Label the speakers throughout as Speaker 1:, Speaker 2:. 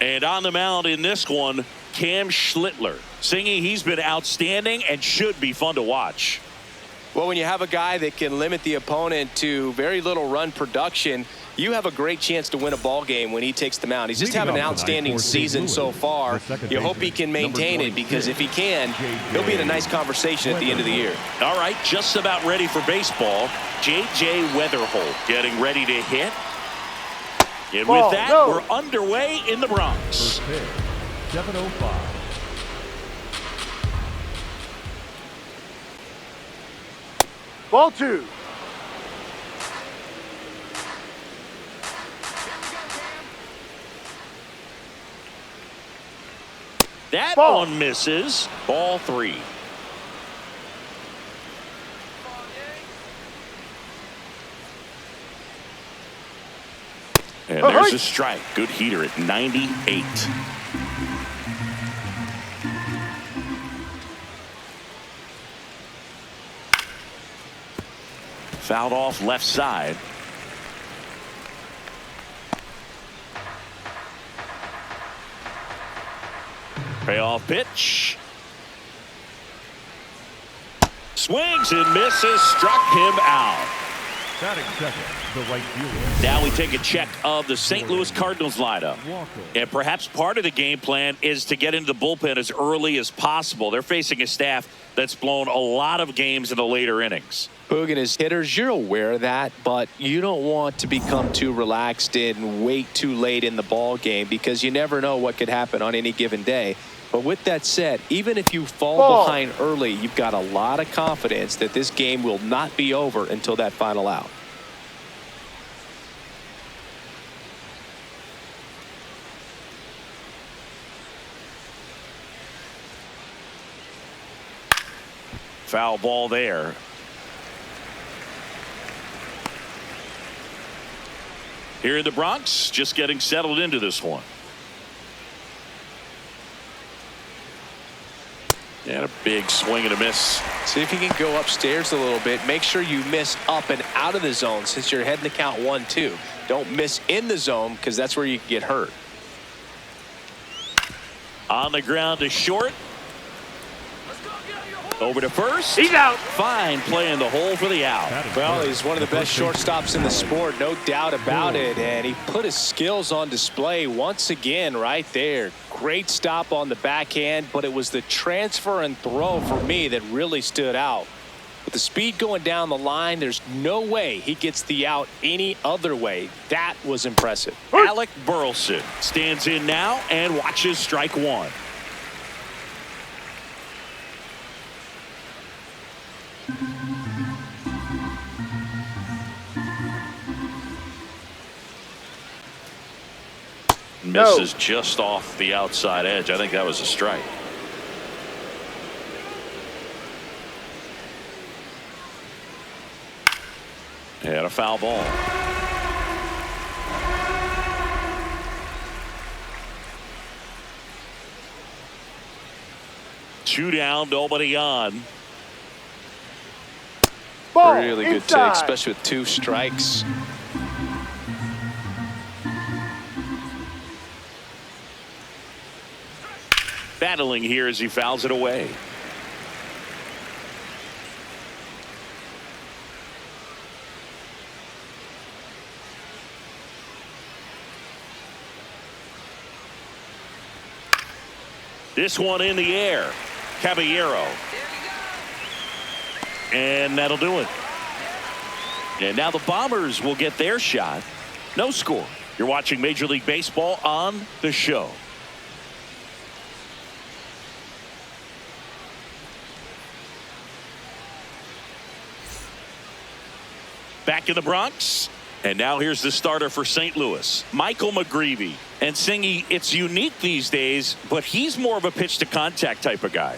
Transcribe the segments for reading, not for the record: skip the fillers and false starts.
Speaker 1: And on the mound in this one, Cam Schlittler. Singing, he's been outstanding and should be fun to watch.
Speaker 2: Well, when you have a guy that can limit the opponent to very little run production, you have a great chance to win a ball game when he takes the mound. He's just having an outstanding season so far. You hope he can maintain it, because if he can, he'll be in a nice conversation at the end of the year.
Speaker 1: All right, just about ready for baseball. J.J. Weatherholt getting ready to hit. And with that, we're underway in the Bronx.
Speaker 3: 7:05.
Speaker 4: Ball 2.
Speaker 1: That one misses. Ball 3. And there's a strike. Good heater at 98. Fouled off left side. Payoff pitch. Swings and misses. Struck him out.
Speaker 3: Batting second, the right fielder.
Speaker 1: Now we take a check of the St. Louis Cardinals lineup. And perhaps part of the game plan is to get into the bullpen as early as possible. They're facing a staff that's blown a lot of games in the later innings.
Speaker 2: Boog and his hitters, you're aware of that, but you don't want to become too relaxed and wait too late in the ball game, because you never know what could happen on any given day. But with that said, even if you fall behind early, you've got a lot of confidence that this game will not be over until that final out.
Speaker 1: Foul ball there. Here in the Bronx, just getting settled into this one. And a big swing and a miss.
Speaker 2: See if you can go upstairs a little bit. Make sure you miss up and out of the zone, since you're heading to count 1-2. Don't miss in the zone, because that's where you can get hurt.
Speaker 1: On the ground to short. Over to first.
Speaker 4: He's out.
Speaker 1: Fine play in the hole for the out.
Speaker 2: Well, he's one of the best shortstops in the sport, no doubt about it. And he put his skills on display once again right there. Great stop on the backhand, but it was the transfer and throw for me that really stood out. With the speed going down the line, there's no way he gets the out any other way. That was impressive.
Speaker 1: Alec Burleson stands in now and watches strike one. Misses just off the outside edge. I think that was a strike. And a foul ball. Two down, nobody on.
Speaker 2: Really good take, especially with 2 strikes.
Speaker 1: Battling here as he fouls it away. This one in the air. Caballero. And that'll do it. And now the Bombers will get their shot. No score. You're watching Major League Baseball on the show. Back in the Bronx. And now here's the starter for St. Louis, Michael McGreevy. And Singy, it's unique these days, but he's more of a pitch to contact type of guy.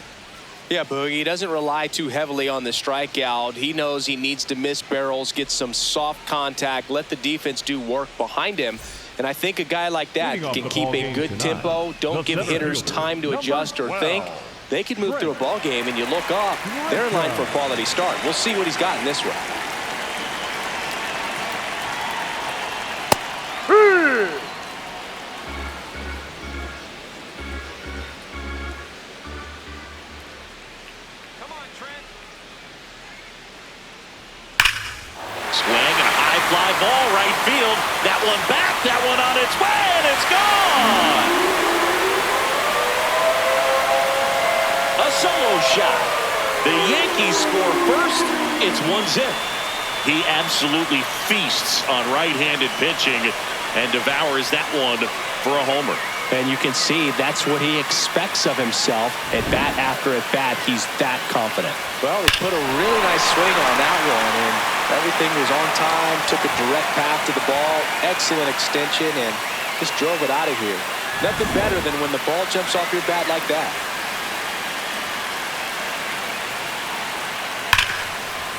Speaker 2: Yeah, Boogie, he doesn't rely too heavily on the strikeout. He knows he needs to miss barrels, get some soft contact, let the defense do work behind him. And I think a guy like that can keep a good tempo, don't give hitters time to adjust or think. They can move through a ball game, and you look up, they're in line for a quality start. We'll see what he's got in this one.
Speaker 1: fly ball right field. That one back, that one on its way, and it's gone. A solo shot. The Yankees score first. It's 1-0. He absolutely feasts on right-handed pitching and devours that one for a homer.
Speaker 2: And you can see that's what he expects of himself. At bat after at bat, he's that confident. Well, he put a really nice swing on that one, and everything was on time, took a direct path to the ball, excellent extension, and just drove it out of here. Nothing better than when the ball jumps off your bat like that.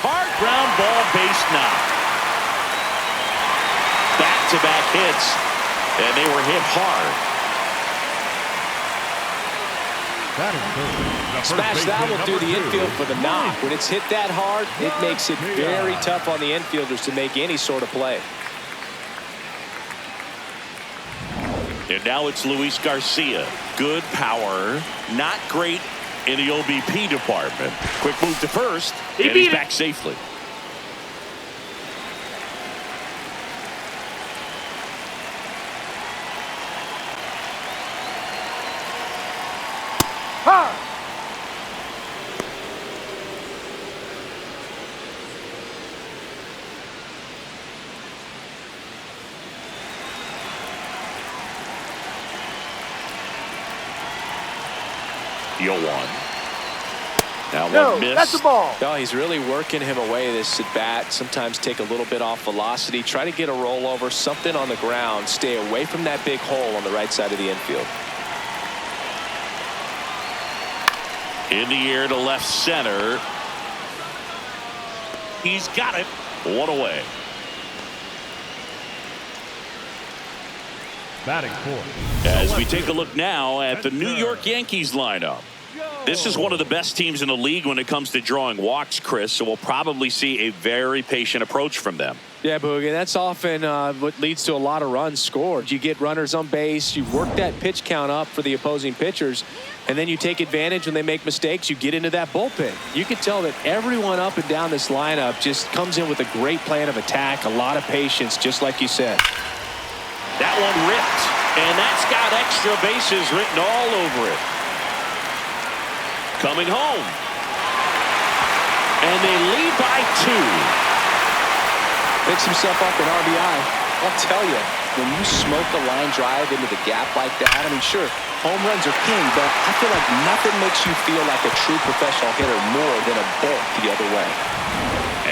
Speaker 1: Hard ground ball, base knock. Back-to-back hits, and they were hit hard.
Speaker 2: Smash that will do the infield for the knock. When it's hit that hard, it makes it very tough on the infielders to make any sort of play.
Speaker 1: And now it's Luis Garcia. Good power, not great in the OBP department. Quick move to first, and he's back safely. Deal one. Now one miss.
Speaker 4: That's the ball.
Speaker 2: No, he's really working him away this at bat. Sometimes take a little bit off velocity. Try to get a rollover, something on the ground. Stay away from that big hole on the right side of the infield.
Speaker 1: In the air to left center. He's got it. One away.
Speaker 3: Batting fourth.
Speaker 1: As we take a look now at the New York Yankees lineup. This is one of the best teams in the league when it comes to drawing walks, Chris, so we'll probably see a very patient approach from them.
Speaker 2: Yeah, Boogie, that's often what leads to a lot of runs scored. You get runners on base, you work that pitch count up for the opposing pitchers, and then you take advantage when they make mistakes. You get into that bullpen. You can tell that everyone up and down this lineup just comes in with a great plan of attack, a lot of patience, just like you said.
Speaker 1: That one ripped, and that's got extra bases written all over it. Coming home. And they lead by 2.
Speaker 2: Picks himself up an RBI. I'll tell you, when you smoke a line drive into the gap like that, I mean, sure, home runs are king, but I feel like nothing makes you feel like a true professional hitter more than a bolt the other way.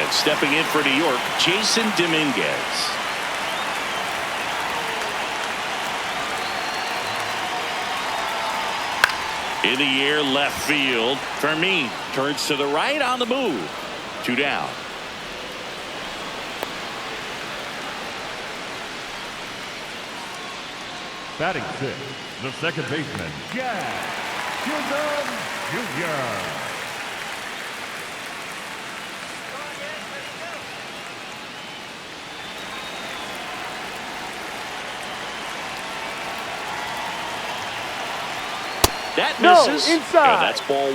Speaker 1: And stepping in for New York, Jason Dominguez. In the air, left field. Fermin turns to the right on the move. 2 down.
Speaker 3: Batting fifth, the second baseman, Jack Jr.
Speaker 1: That misses.
Speaker 4: Inside.
Speaker 1: And that's ball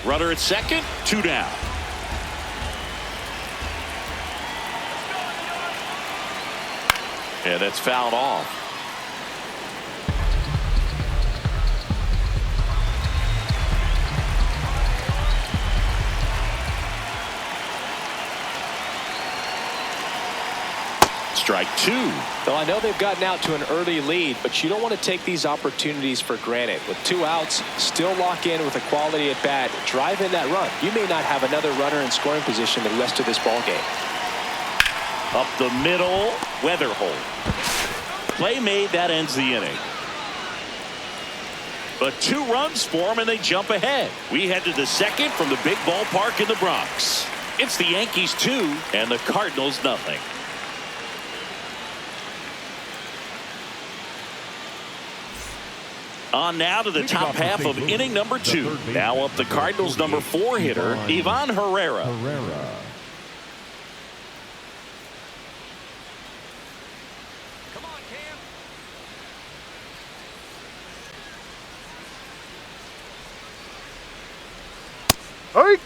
Speaker 1: 1. Runner at second, 2 down. And that's fouled off. Strike 2.
Speaker 2: Well, I know they've gotten out to an early lead, but you don't want to take these opportunities for granted. With 2 outs, still lock in with a quality at bat. Drive in that run. You may not have another runner in scoring position the rest of this ball game.
Speaker 1: Up the middle, Weatherholt. Play made, that ends the inning. But 2 runs for them, and they jump ahead. We head to the second from the big ballpark in the Bronx. It's the Yankees 2 and the Cardinals nothing. On now to the top half of inning number 2. Now up the Cardinals number 4 hitter, Ivan Herrera.
Speaker 2: Come on, Cam.
Speaker 4: Hurry.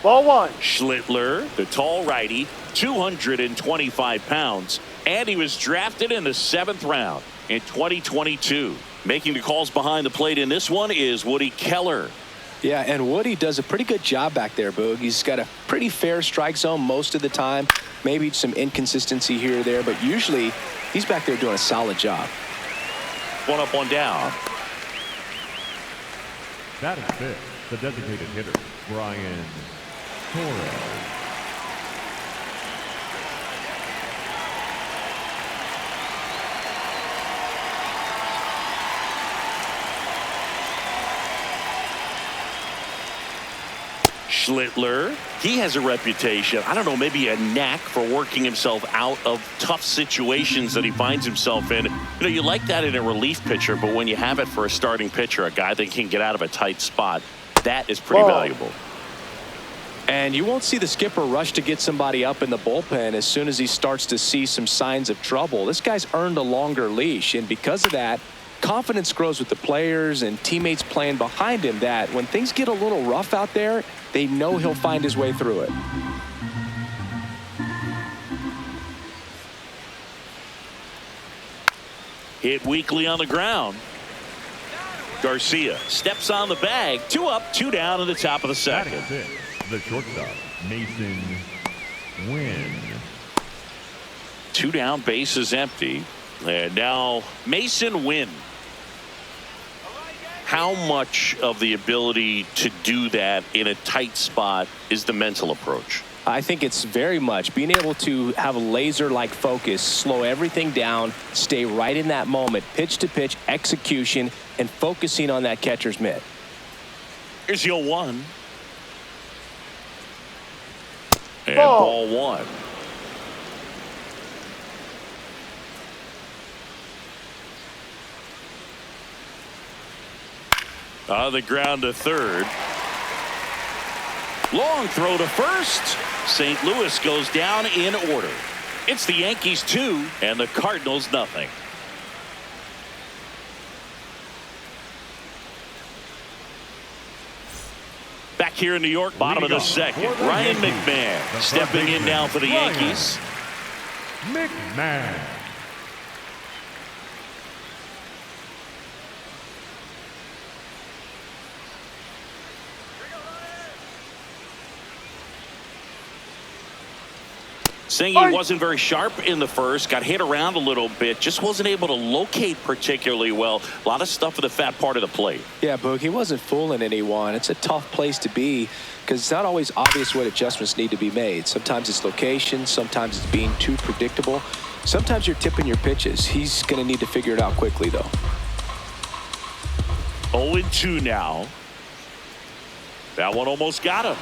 Speaker 4: Ball one.
Speaker 1: Schlittler, the tall righty, 225 pounds, and he was drafted in the 7th round in 2022. Making the calls behind the plate in this one is Woody Keller.
Speaker 2: Yeah, and Woody does a pretty good job back there, Boog. He's got a pretty fair strike zone most of the time. Maybe some inconsistency here or there, but usually he's back there doing a solid job.
Speaker 1: One up, one down.
Speaker 3: That is fifth, the designated hitter, Brian Torres.
Speaker 1: Schlittler, he has a reputation, I don't know, maybe a knack for working himself out of tough situations that he finds himself in. You know, you like that in a relief pitcher, but when you have it for a starting pitcher, a guy that can get out of a tight spot, that is pretty valuable.
Speaker 2: And you won't see the skipper rush to get somebody up in the bullpen as soon as he starts to see some signs of trouble. This guy's earned a longer leash, and because of that, confidence grows with the players and teammates playing behind him that when things get a little rough out there, they know he'll find his way through it.
Speaker 1: Hit weakly on the ground. Garcia steps on the bag. 2 up, 2 down in the top of the
Speaker 3: That
Speaker 1: second.
Speaker 3: is it, the shortstop, Mason Wynn.
Speaker 1: 2 down, bases empty. And now Mason Wynn. How much of the ability to do that in a tight spot is the mental approach?
Speaker 2: I think it's very much being able to have a laser-like focus, slow everything down, stay right in that moment, pitch-to-pitch execution, and focusing on that catcher's mitt.
Speaker 1: Here's your 1. And ball 1. On the ground to third. Long throw to first. St. Louis goes down in order. It's the Yankees 2 and the Cardinals nothing. Back here in New York, bottom of the second. Ryan McMahon stepping in now for the Yankees.
Speaker 3: McMahon.
Speaker 1: Saying he wasn't very sharp in the first, got hit around a little bit, just wasn't able to locate particularly well. A lot of stuff at the fat part of the plate.
Speaker 2: Yeah, Boog, he wasn't fooling anyone. It's a tough place to be because it's not always obvious what adjustments need to be made. Sometimes it's location, sometimes it's being too predictable. Sometimes you're tipping your pitches. He's going to need to figure it out quickly, though.
Speaker 1: 0-2 now. That one almost got him.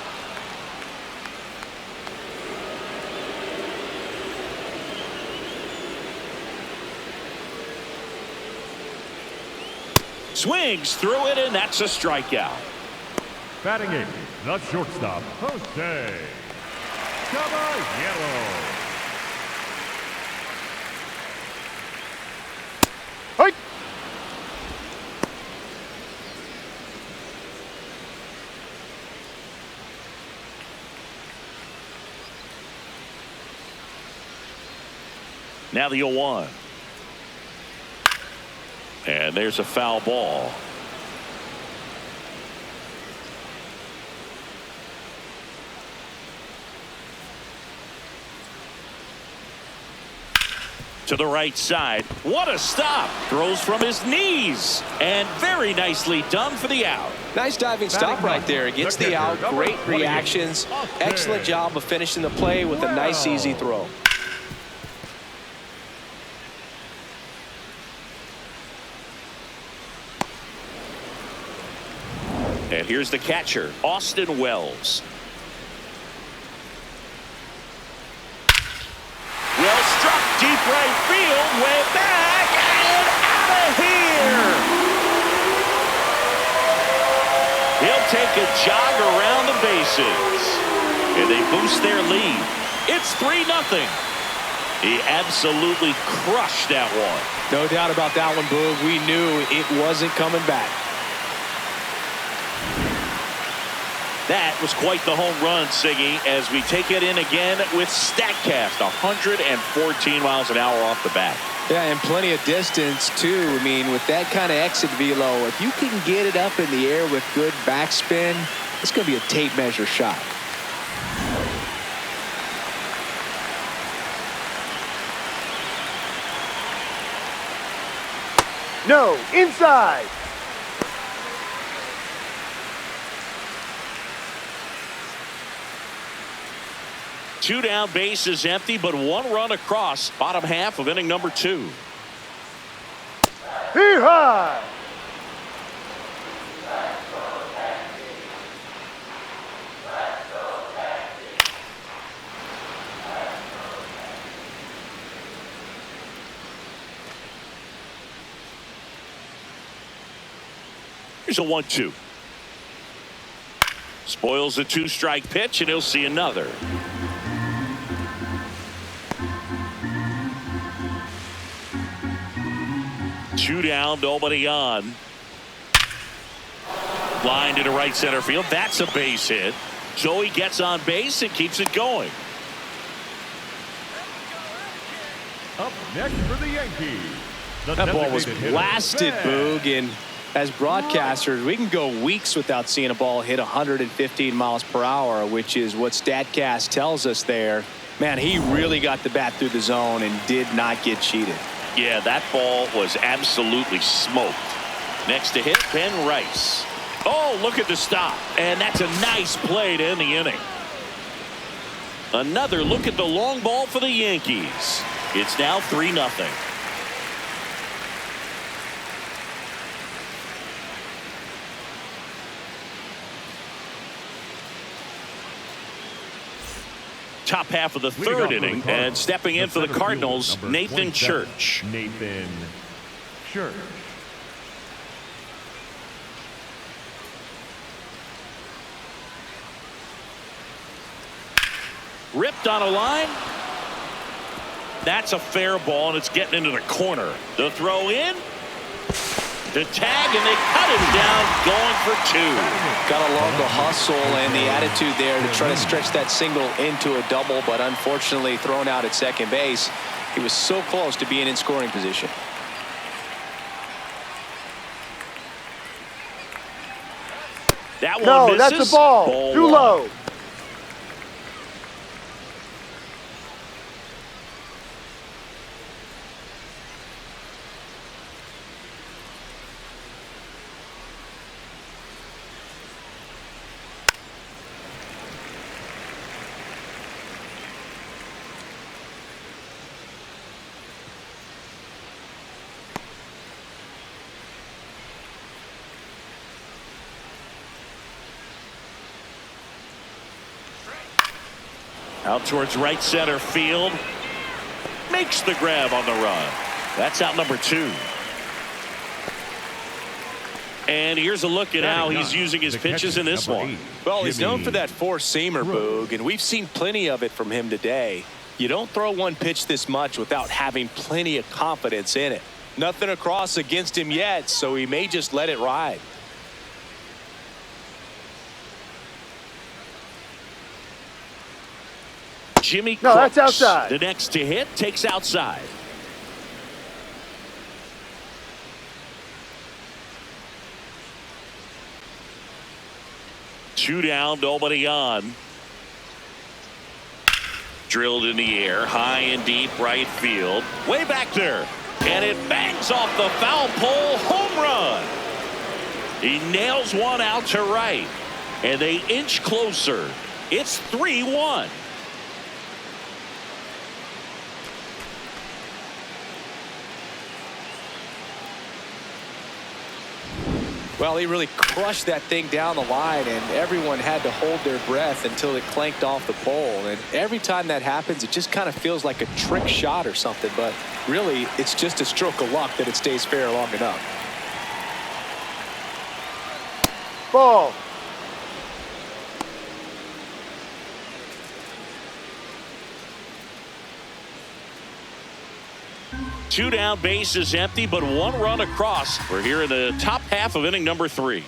Speaker 1: Swings through it, and that's a strikeout.
Speaker 3: Batting 8, the shortstop, Jose Caballero.
Speaker 4: Hey.
Speaker 1: Now the 0-1. And there's a foul ball. To the right side. What a stop. Throws from his knees. And very nicely done for the out.
Speaker 2: Nice diving stop right there. Gets the out. Great reactions. Excellent job of finishing the play with a nice, easy throw.
Speaker 1: And here's the catcher, Austin Wells. Well struck, deep right field, way back, and out of here. He'll take a jog around the bases. And they boost their lead. It's 3-0. He absolutely crushed that one.
Speaker 2: No doubt about that one, Boog. We knew it wasn't coming back.
Speaker 1: That was quite the home run, Siggy, as we take it in again with StatCast. 114 miles an hour off the bat.
Speaker 2: Yeah, and plenty of distance, too. I mean, with that kind of exit velo, if you can get it up in the air with good backspin, it's going to be a tape measure shot.
Speaker 4: No, inside.
Speaker 1: Two down, base is empty, but one run across. Bottom half of inning number 2.
Speaker 4: Hee high.
Speaker 1: Here's a 1-2. Spoils the 2-strike pitch, and he'll see another. Two down, nobody on. Line to the right center field. That's a base hit. So he gets on base and keeps it going.
Speaker 3: Up next for the Yankees. The
Speaker 2: That ball was
Speaker 3: designated hitter,
Speaker 2: blasted,
Speaker 3: Ben.
Speaker 2: Boog, and as broadcasters, we can go weeks without seeing a ball hit 115 miles per hour, which is what StatCast tells us there. Man, he really got the bat through the zone and did not get cheated.
Speaker 1: Yeah, that ball was absolutely smoked. Next to hit, Ben Rice. Oh, look at the stop. And that's a nice play to end the inning. Another look at the long ball for the Yankees. It's now 3-0. Top half of the
Speaker 3: Leading off
Speaker 1: third
Speaker 3: for the
Speaker 1: inning,
Speaker 3: Cardinals,
Speaker 1: and stepping in
Speaker 3: the
Speaker 1: for the
Speaker 3: center fielder,
Speaker 1: Cardinals,
Speaker 3: number
Speaker 1: Nathan
Speaker 3: 27,
Speaker 1: Church.
Speaker 3: Nathan Church.
Speaker 1: Ripped on a line. That's a fair ball, and it's getting into the corner. The throw in. The tag, and they cut him down, going for 2.
Speaker 2: Got to love the hustle and the attitude there to try to stretch that single into a double, but unfortunately thrown out at second base. He was so close to being in scoring position.
Speaker 1: That one
Speaker 4: No,
Speaker 1: misses.
Speaker 4: that's a ball. Too
Speaker 1: 1.
Speaker 4: low.
Speaker 1: Out towards right center field. Makes the grab on the run. That's out number 2. And here's a look at how he's using his pitches in this one.
Speaker 2: Well, he's known for that four-seamer, Boog, and we've seen plenty of it from him today. You don't throw one pitch this much without having plenty of confidence in it. Nothing across against him yet, so he may just let it ride.
Speaker 1: Jimmy
Speaker 4: No,
Speaker 1: Crooks,
Speaker 4: that's outside.
Speaker 1: the next to hit, takes outside. Two down, nobody on. Drilled in the air, high and deep right field. Way back there. And it bangs off the foul pole. Home run. He nails one out to right. And they inch closer. It's 3-1.
Speaker 2: Well, he really crushed that thing down the line, and everyone had to hold their breath until it clanked off the pole. And every time that happens, it just kind of feels like a trick shot or something. But really, it's just a stroke of luck that it stays fair long enough.
Speaker 4: Ball.
Speaker 1: Two down, base is empty, but one run across. We're here in the top half of inning number 3.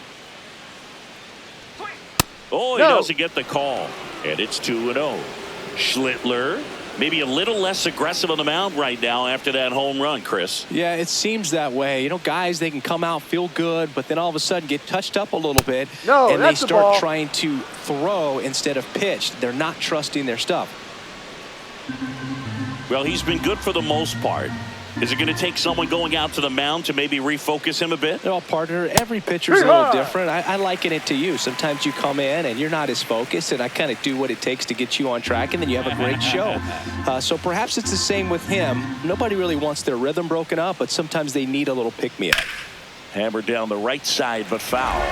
Speaker 1: Oh, he
Speaker 4: No.
Speaker 1: doesn't get the call. And it's 2-0. Schlittler, maybe a little less aggressive on the mound right now after that home run, Chris.
Speaker 2: Yeah, it seems that way. You know, guys, they can come out, feel good, but then all of a sudden get touched up a little bit.
Speaker 4: No,
Speaker 2: and they
Speaker 4: that's the
Speaker 2: start
Speaker 4: ball.
Speaker 2: trying to throw instead of pitch. They're not trusting their stuff.
Speaker 1: Well, he's been good for the most part. Is it going to take someone going out to the mound to maybe refocus him a bit?
Speaker 2: Well, partner, every pitcher's a little different. I liken it to you. Sometimes you come in and you're not as focused, and I kind of do what it takes to get you on track, and then you have a great show. So perhaps it's the same with him. Nobody really wants their rhythm broken up, but sometimes they need a little pick-me-up.
Speaker 1: Hammered down the right side, but foul.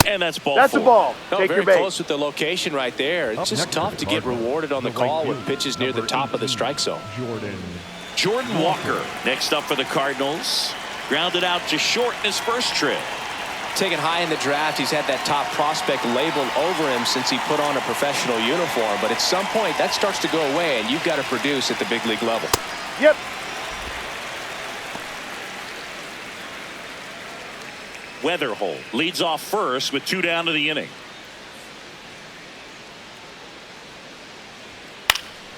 Speaker 1: And that's ball
Speaker 4: That's a
Speaker 1: four.
Speaker 4: ball.
Speaker 2: No,
Speaker 4: Take
Speaker 2: very
Speaker 4: your bait.
Speaker 2: close with the location right there. It's just tough to get rewarded on the call with pitches near the top of the strike zone.
Speaker 1: Jordan Walker next up for the Cardinals. Grounded out to short in his first trip.
Speaker 2: Taken high in the draft, he's had that top prospect labeled over him since he put on a professional uniform. But at some point, that starts to go away, and you've got to produce at the big league level.
Speaker 4: Yep.
Speaker 1: Weatherholt leads off first with 2 down to the inning.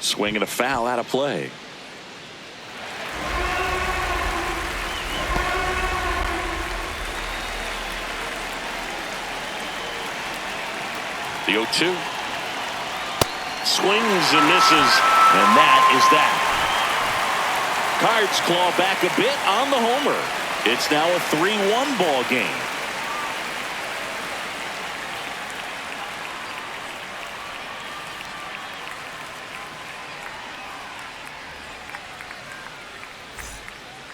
Speaker 1: Swing and a foul out of play. The 0-2. Swings and misses, and that is that. Cards claw back a bit on the homer. It's now a 3-1 ball game.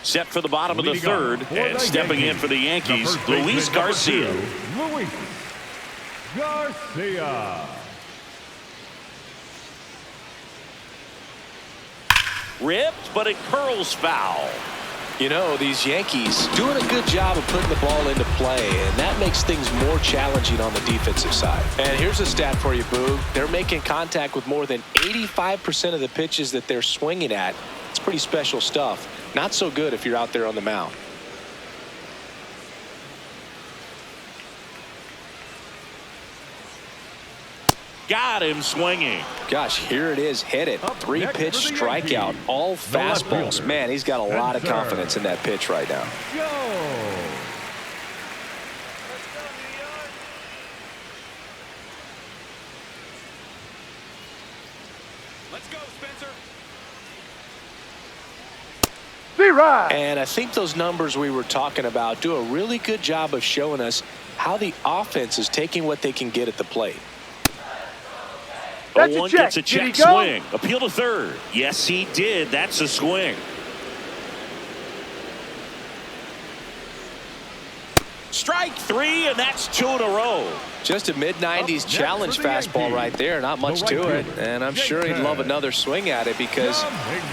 Speaker 1: Set for the bottom of the third, and stepping in for the Yankees, Luis Garcia.
Speaker 3: Luis Garcia.
Speaker 1: Ripped, but it curls foul.
Speaker 2: You know, these Yankees doing a good job of putting the ball into play, and that makes things more challenging on the defensive side. And here's a stat for you, Boog. They're making contact with more than 85% of the pitches that they're swinging at. It's pretty special stuff. Not so good if you're out there on the mound.
Speaker 1: Got him swinging.
Speaker 2: Gosh, here it is, hit it. 3-pitch strikeout, all fastballs.
Speaker 3: fielder,
Speaker 2: Man, he's got a lot of
Speaker 3: center.
Speaker 2: confidence in that pitch right now.
Speaker 3: Go.
Speaker 1: Let's go, Spencer.
Speaker 4: Z-Ride.
Speaker 2: And I think those numbers we were talking about do a really good job of showing us how the offense is taking what they can get at the plate.
Speaker 4: That's a
Speaker 1: 0-1
Speaker 4: check.
Speaker 1: gets a
Speaker 4: Did he
Speaker 1: check
Speaker 4: go?
Speaker 1: swing. Appeal to third. Yes, he did. That's a swing. Strike 3, and that's 2 in a row.
Speaker 2: Just a mid-90s
Speaker 3: Up
Speaker 2: challenge
Speaker 3: next for the
Speaker 2: fastball
Speaker 3: Yankees,
Speaker 2: right there. Not much
Speaker 3: the
Speaker 2: to
Speaker 3: right
Speaker 2: it.
Speaker 3: fielder,
Speaker 2: And I'm sure he'd love another swing at it because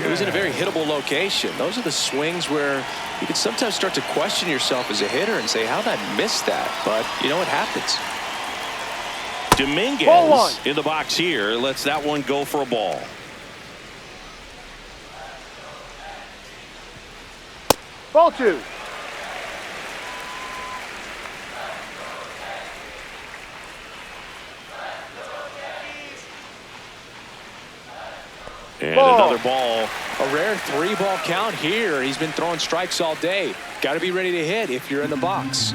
Speaker 2: it was in a very hittable location. Those are the swings where you can sometimes start to question yourself as a hitter and say, how'd I miss that? But, you know, it happens.
Speaker 1: Dominguez
Speaker 4: Ball one.
Speaker 1: in the box here lets that one go for a ball.
Speaker 4: Ball 2.
Speaker 1: And
Speaker 4: Ball.
Speaker 1: another ball.
Speaker 2: A rare 3-ball count here. He's been throwing strikes all day. Got to be ready to hit if you're in the box.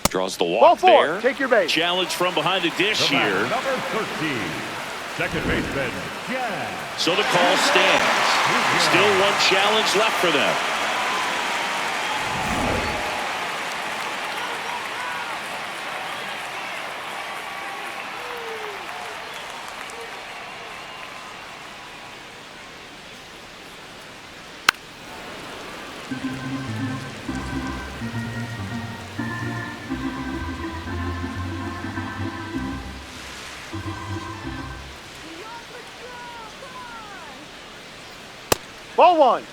Speaker 1: Draws the
Speaker 4: Ball
Speaker 1: walk
Speaker 4: 4.
Speaker 1: there.
Speaker 4: Take your bait.
Speaker 1: Challenge from behind the dish
Speaker 3: The man,
Speaker 1: here.
Speaker 3: number 13, second baseman, Jan.
Speaker 1: So the call stands. Still one challenge left for them.
Speaker 4: Ball 1.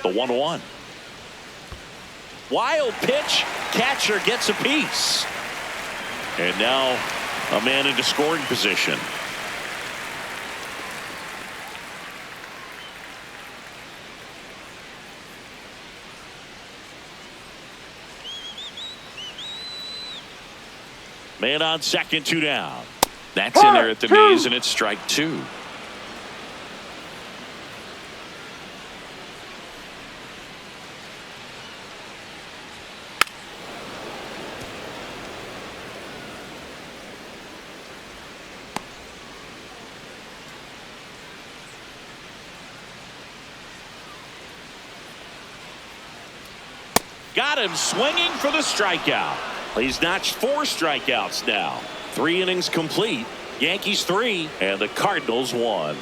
Speaker 1: The 1-1. Wild pitch. Catcher gets a piece. And now a man into scoring position. Man on second, 2 down. That's in there at the knees, and it's strike 2. Got him swinging for the strikeout. He's notched 4 strikeouts now. 3 innings complete. Yankees 3 and the Cardinals 1.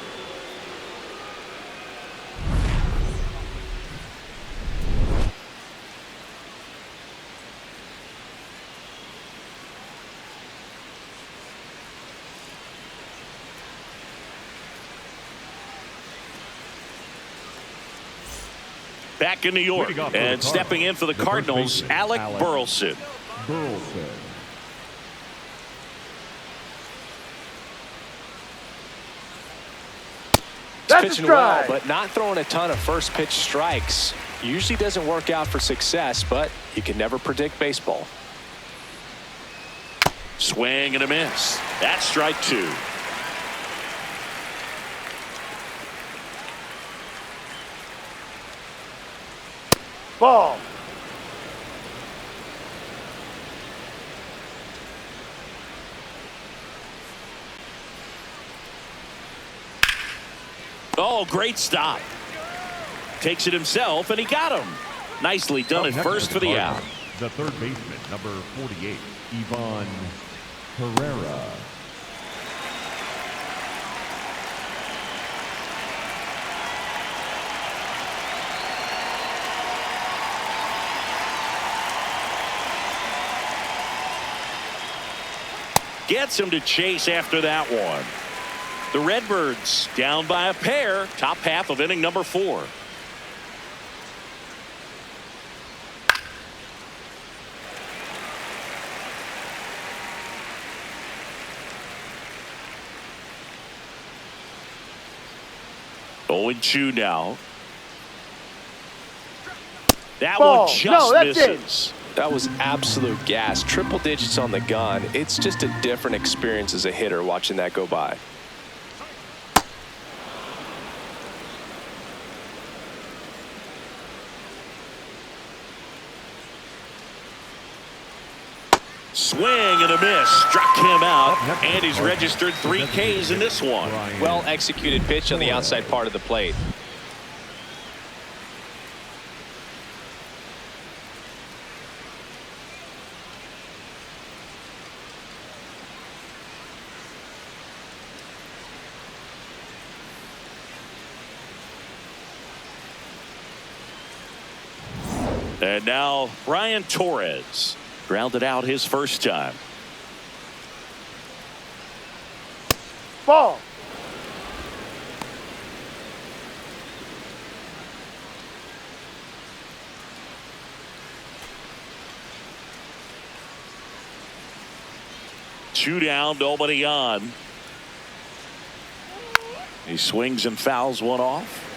Speaker 1: Back in New York and stepping in for the Cardinals, Alec Burleson.
Speaker 4: That's
Speaker 2: pitching well, but not throwing a ton of first pitch strikes. Usually doesn't work out for success, but you can never predict baseball.
Speaker 1: Swing and a miss. That's strike 2.
Speaker 4: Ball.
Speaker 1: Oh, great stop. Takes it himself, and he got him. Nicely done at first for the out.
Speaker 3: The third baseman, number 48, Ivan Herrera.
Speaker 1: Gets him to chase after that one. The Redbirds down by a pair. Top half of inning number 4. Oh, 0-2 now. That
Speaker 4: Ball.
Speaker 1: one just misses.
Speaker 2: That was absolute gas. Triple digits on the gun. It's just a different experience as a hitter watching that go by.
Speaker 1: Swing and a miss. Struck him out, and he's registered 3 Ks in this one.
Speaker 2: Well executed pitch on the outside part of the plate.
Speaker 1: And now Brian Torres grounded out his first time.
Speaker 4: Ball.
Speaker 1: Two down, nobody on. He swings and fouls one off.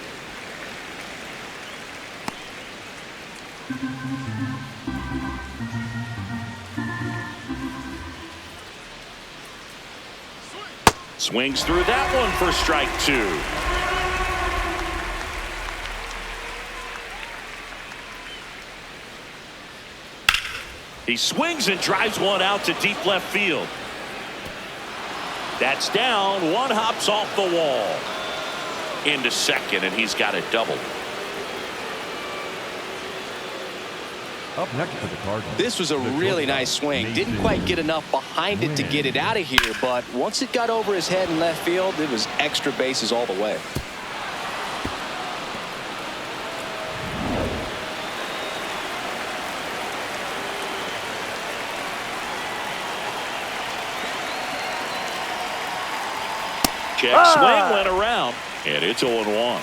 Speaker 1: Swings through that one for strike 2. He swings and drives one out to deep left field. That's down. One hops off the wall into second, and he's got it double.
Speaker 3: Up next for the Cardinals.
Speaker 2: This was a really nice swing. Didn't quite get enough behind it to get it out of here, but once it got over his head in left field, it was extra bases all the way.
Speaker 1: Check swing went around, and it's 0-1.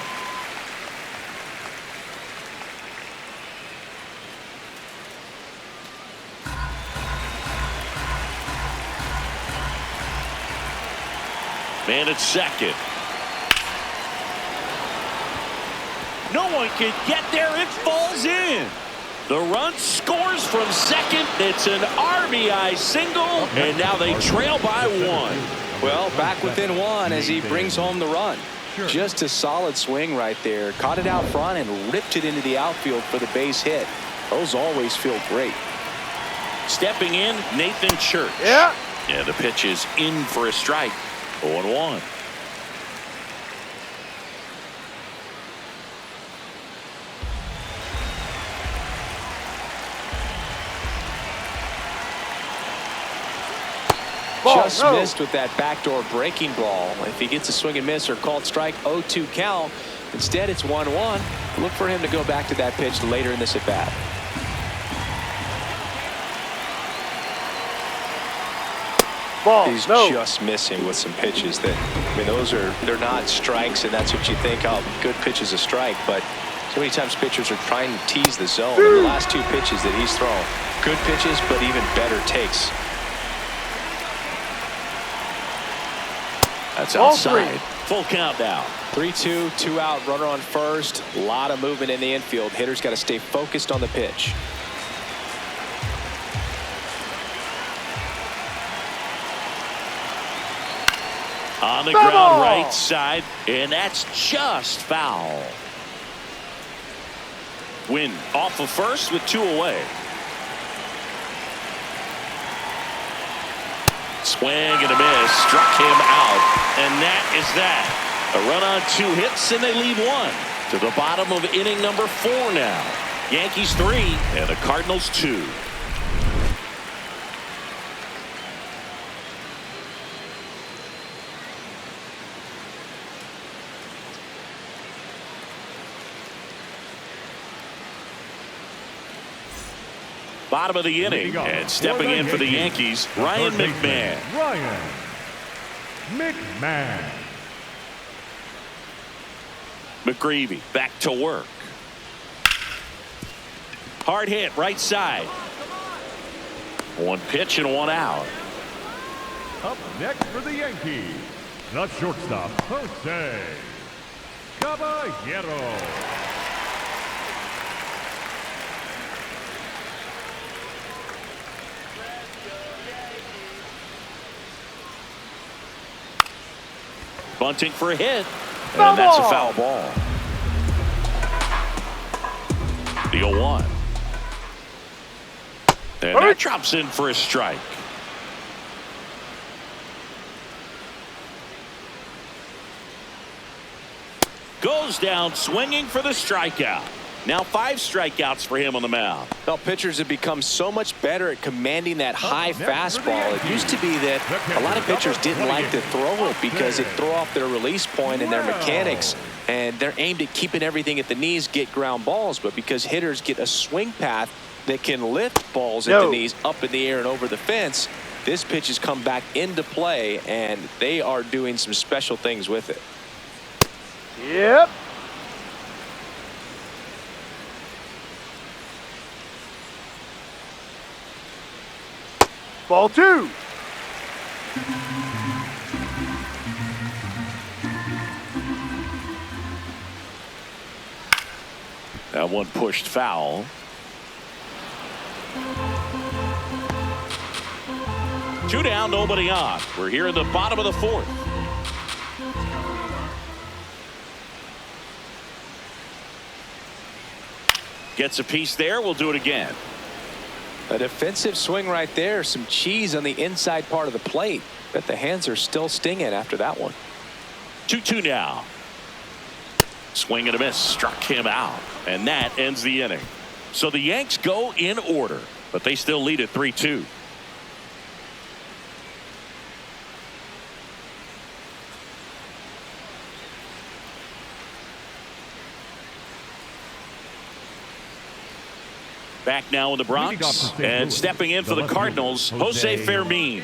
Speaker 1: And it's second. No one can get there. It falls in. The run scores from second. It's an RBI single, and now they trail by one.
Speaker 2: Well, back within one as he brings home the run. Just a solid swing right there. Caught it out front and ripped it into the outfield for the base hit. Those always feel great.
Speaker 1: Stepping in, Nathan Church.
Speaker 4: Yeah.
Speaker 1: And the pitch is in for a strike. 0-1.
Speaker 2: Just missed with that backdoor breaking ball. If he gets a swing and miss or called strike, 0-2 count. Instead, it's 1-1. Look for him to go back to that pitch later in this at bat. He's just missing with some pitches that, I mean, they're not strikes, and that's what you think, oh, good pitch is a strike. But so many times pitchers are trying to tease the zone. And the last two pitches that he's thrown, good pitches, but even better takes.
Speaker 1: That's outside. Full count now.
Speaker 2: 3-2, 2 out, runner on first. A lot of movement in the infield. Hitters got to stay focused on the pitch.
Speaker 1: On the ground right side, and that's just foul. Win off of first with 2 away. Swing and a miss, struck him out, and that is that. A run on 2 hits, and they lead 1 to the bottom of inning number 4 now. Yankees 3 and the Cardinals 2. Bottom of the inning, and stepping in for the Yankees, Ryan McMahon.
Speaker 3: Ryan McMahon.
Speaker 1: McGreevy back to work. Hard hit right side. 1 pitch and 1 out.
Speaker 3: Up next for the Yankees, the shortstop, Jose Caballero.
Speaker 1: Bunting for a hit, and that's a foul ball. The 0-1. And that drops in for a strike. Goes down swinging for the strikeout. Now 5 strikeouts for him on the mound.
Speaker 2: Well, pitchers have become so much better at commanding that high fastball. It used to be that a lot of pitchers didn't like to throw it because it threw off their release point and their mechanics, and they're aimed at keeping everything at the knees, get ground balls. But because hitters get a swing path that can lift balls at the knees up in the air and over the fence, this pitch has come back into play, and they are doing some special things with it.
Speaker 4: Yep. Ball 2.
Speaker 1: That one pushed foul. Two down, nobody on. We're here in the bottom of the 4th. Gets a piece there. We'll do it again.
Speaker 2: A defensive swing right there. Some cheese on the inside part of the plate. Bet the hands are still stinging after that one.
Speaker 1: 2-2 now. Swing and a miss. Struck him out. And that ends the inning. So the Yanks go in order, but they still lead at 3-2. Back now in the Bronx, and stepping in for the Cardinals, Jose Fermin.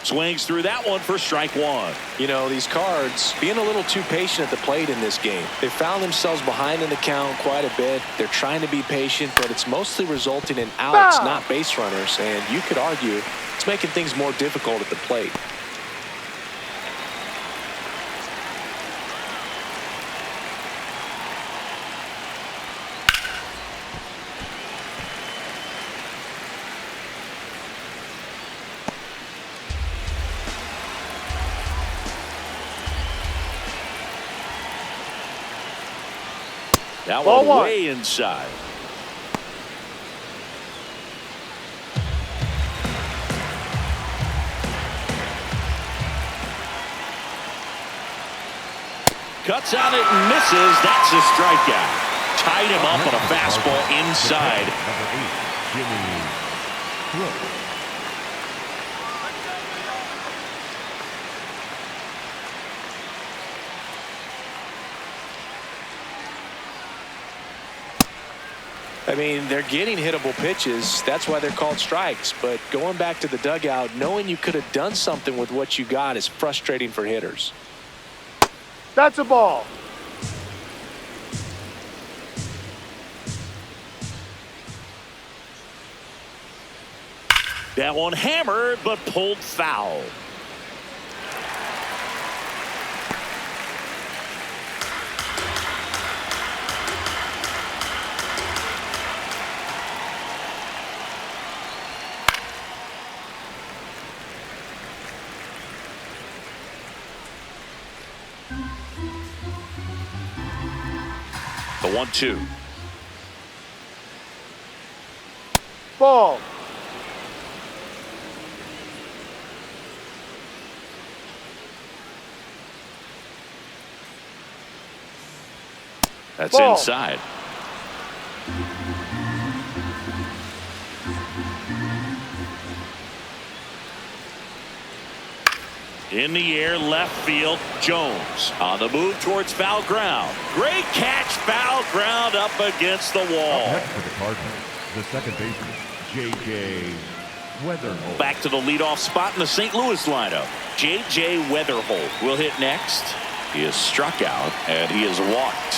Speaker 1: Swings through that one for strike one.
Speaker 2: You know, these Cards being a little too patient at the plate in this game. They found themselves behind in the count quite a bit. They're trying to be patient, but it's mostly resulting in outs, not base runners. And you could argue it's making things more difficult at the plate.
Speaker 1: That one way inside. Cuts on it and misses. That's a strikeout. Tied him up on a fastball inside.
Speaker 2: I mean, they're getting hittable pitches. That's why they're called strikes. But going back to the dugout, knowing you could have done something with what you got is frustrating for hitters.
Speaker 4: That's a ball.
Speaker 1: That one hammered, but pulled foul. The 1-2.
Speaker 4: Ball.
Speaker 1: That's
Speaker 4: ball.
Speaker 1: inside. In the air, left field, Jones on the move towards foul ground. Great catch, foul ground up against the wall.
Speaker 3: Up next for the Cardinals, the second baseman, J.J. Weatherholt.
Speaker 1: Back to the leadoff spot in the St. Louis lineup. J.J. Weatherholt will hit next. He is struck out and he is walked.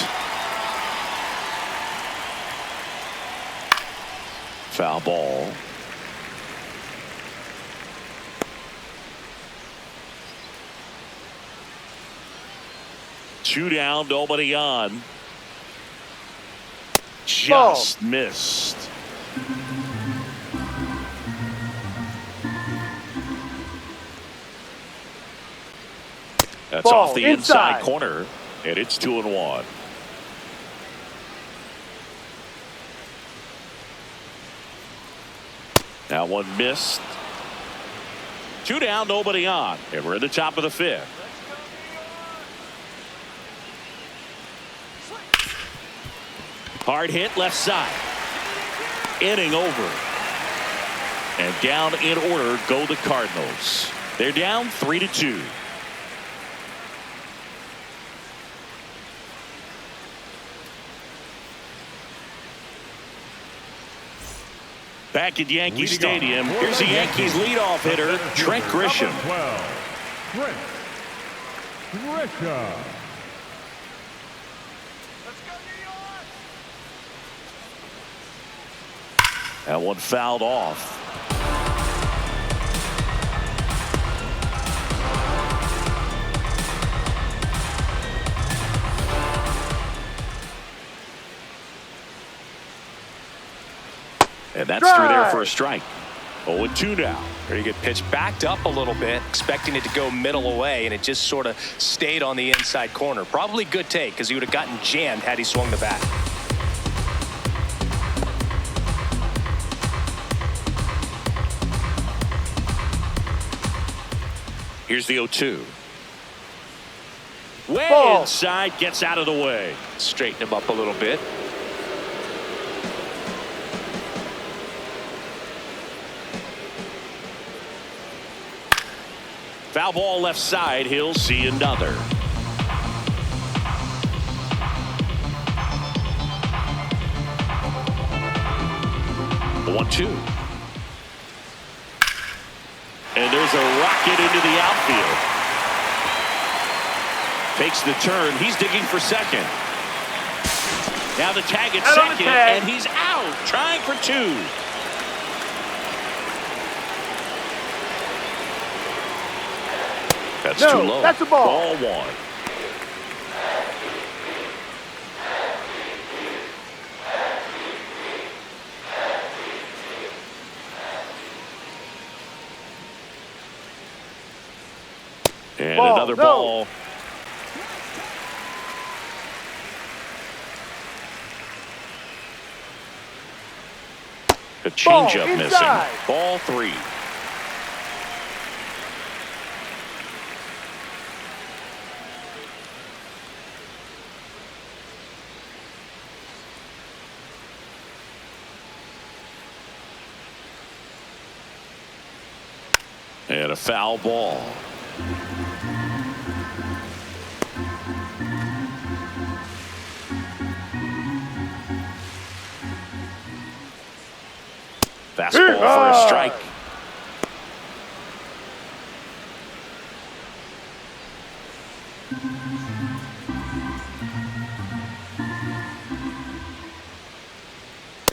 Speaker 1: Foul ball. Two down, nobody on. Just missed. That's
Speaker 4: Ball
Speaker 1: off the inside
Speaker 4: inside
Speaker 1: corner, and it's 2-1. That one missed. Two down, nobody on, and we're in the top of the fifth. Hard hit left side. Inning over. And down in order go the Cardinals. They're down 3-2. Back at Yankee Stadium, here's the Yankees leadoff hitter, Trent Grisham.
Speaker 3: 12, Trent Grisham.
Speaker 1: That one fouled off. And that's through there for a strike. 0-2 now.
Speaker 2: There you get pitch backed up a little bit, expecting it to go middle away, and it just sort of stayed on the inside corner. Probably good take, because he would have gotten jammed had he swung the bat.
Speaker 1: Here's the 0-2. Way
Speaker 4: Ball.
Speaker 1: inside, gets out of the way.
Speaker 2: Straighten him up a little bit.
Speaker 1: Foul ball left side. He'll see another. The 1-2. And there's is a rocket into the outfield. Takes the turn. He's digging for second. Now the tag at second, and he's out, trying for two. That's too low.
Speaker 4: That's a ball.
Speaker 1: Ball one. And another ball. A changeup missing. Ball three. And a foul ball. Fastball for a strike.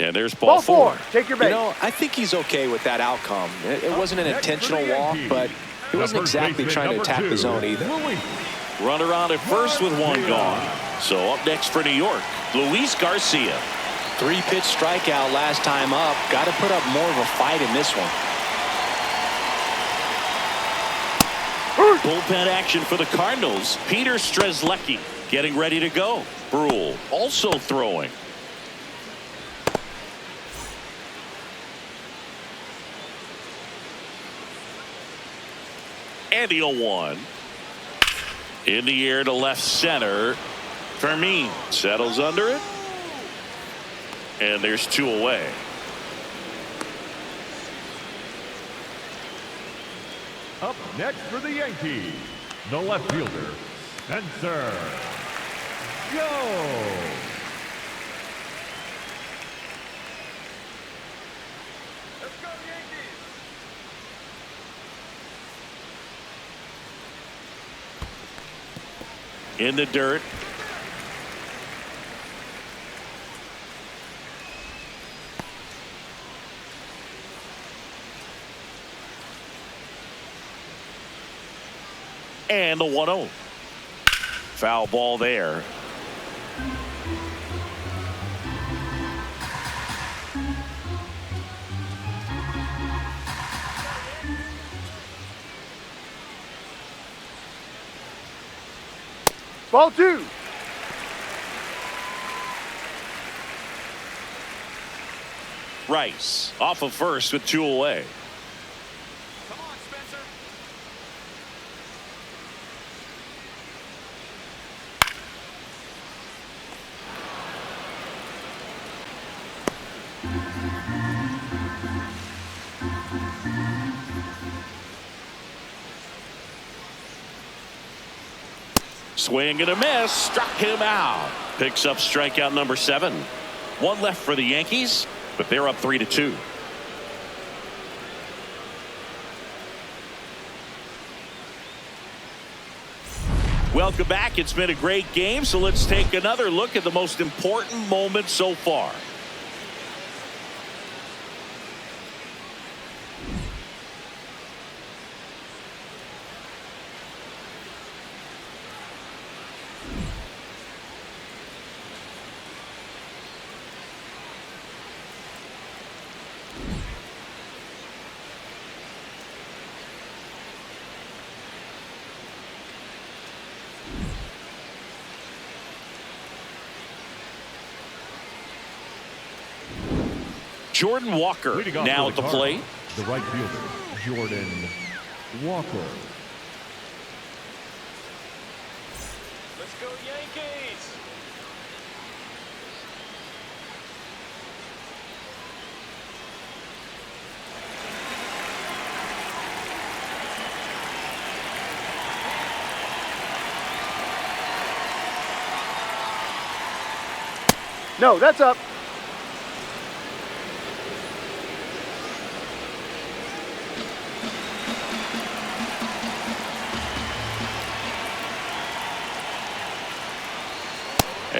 Speaker 1: And there's ball four.
Speaker 4: Take your base.
Speaker 2: You know, I think he's okay with that outcome. It wasn't an intentional walk, but he wasn't exactly trying to attack the zone either.
Speaker 1: Runner on at first with one gone. So up next for New York, Luis Garcia.
Speaker 2: 3-pitch strikeout last time up. Got to put up more of a fight in this one.
Speaker 1: Bullpen action for the Cardinals. Peter Strzelecki getting ready to go. Brule also throwing. And the 0-1. In the air to left center. Fermin settles under it. And there's two away.
Speaker 3: Up next for the Yankees, the left fielder, Spencer. Go! Let's go, Yankees!
Speaker 1: In the dirt. And the 1-0. Foul ball there.
Speaker 4: Ball two.
Speaker 1: Rice off of first with two away.
Speaker 3: Come on, Spencer!
Speaker 1: Swing and a miss. Struck him out. Picks up strikeout number 7. One left for the Yankees, but they're up 3-2. Welcome back. It's been a great game, so let's take another look at the most important moment so far. Jordan Walker now at the plate.
Speaker 3: The right fielder, Jordan Walker.
Speaker 2: Let's go, Yankees!
Speaker 4: No, that's up.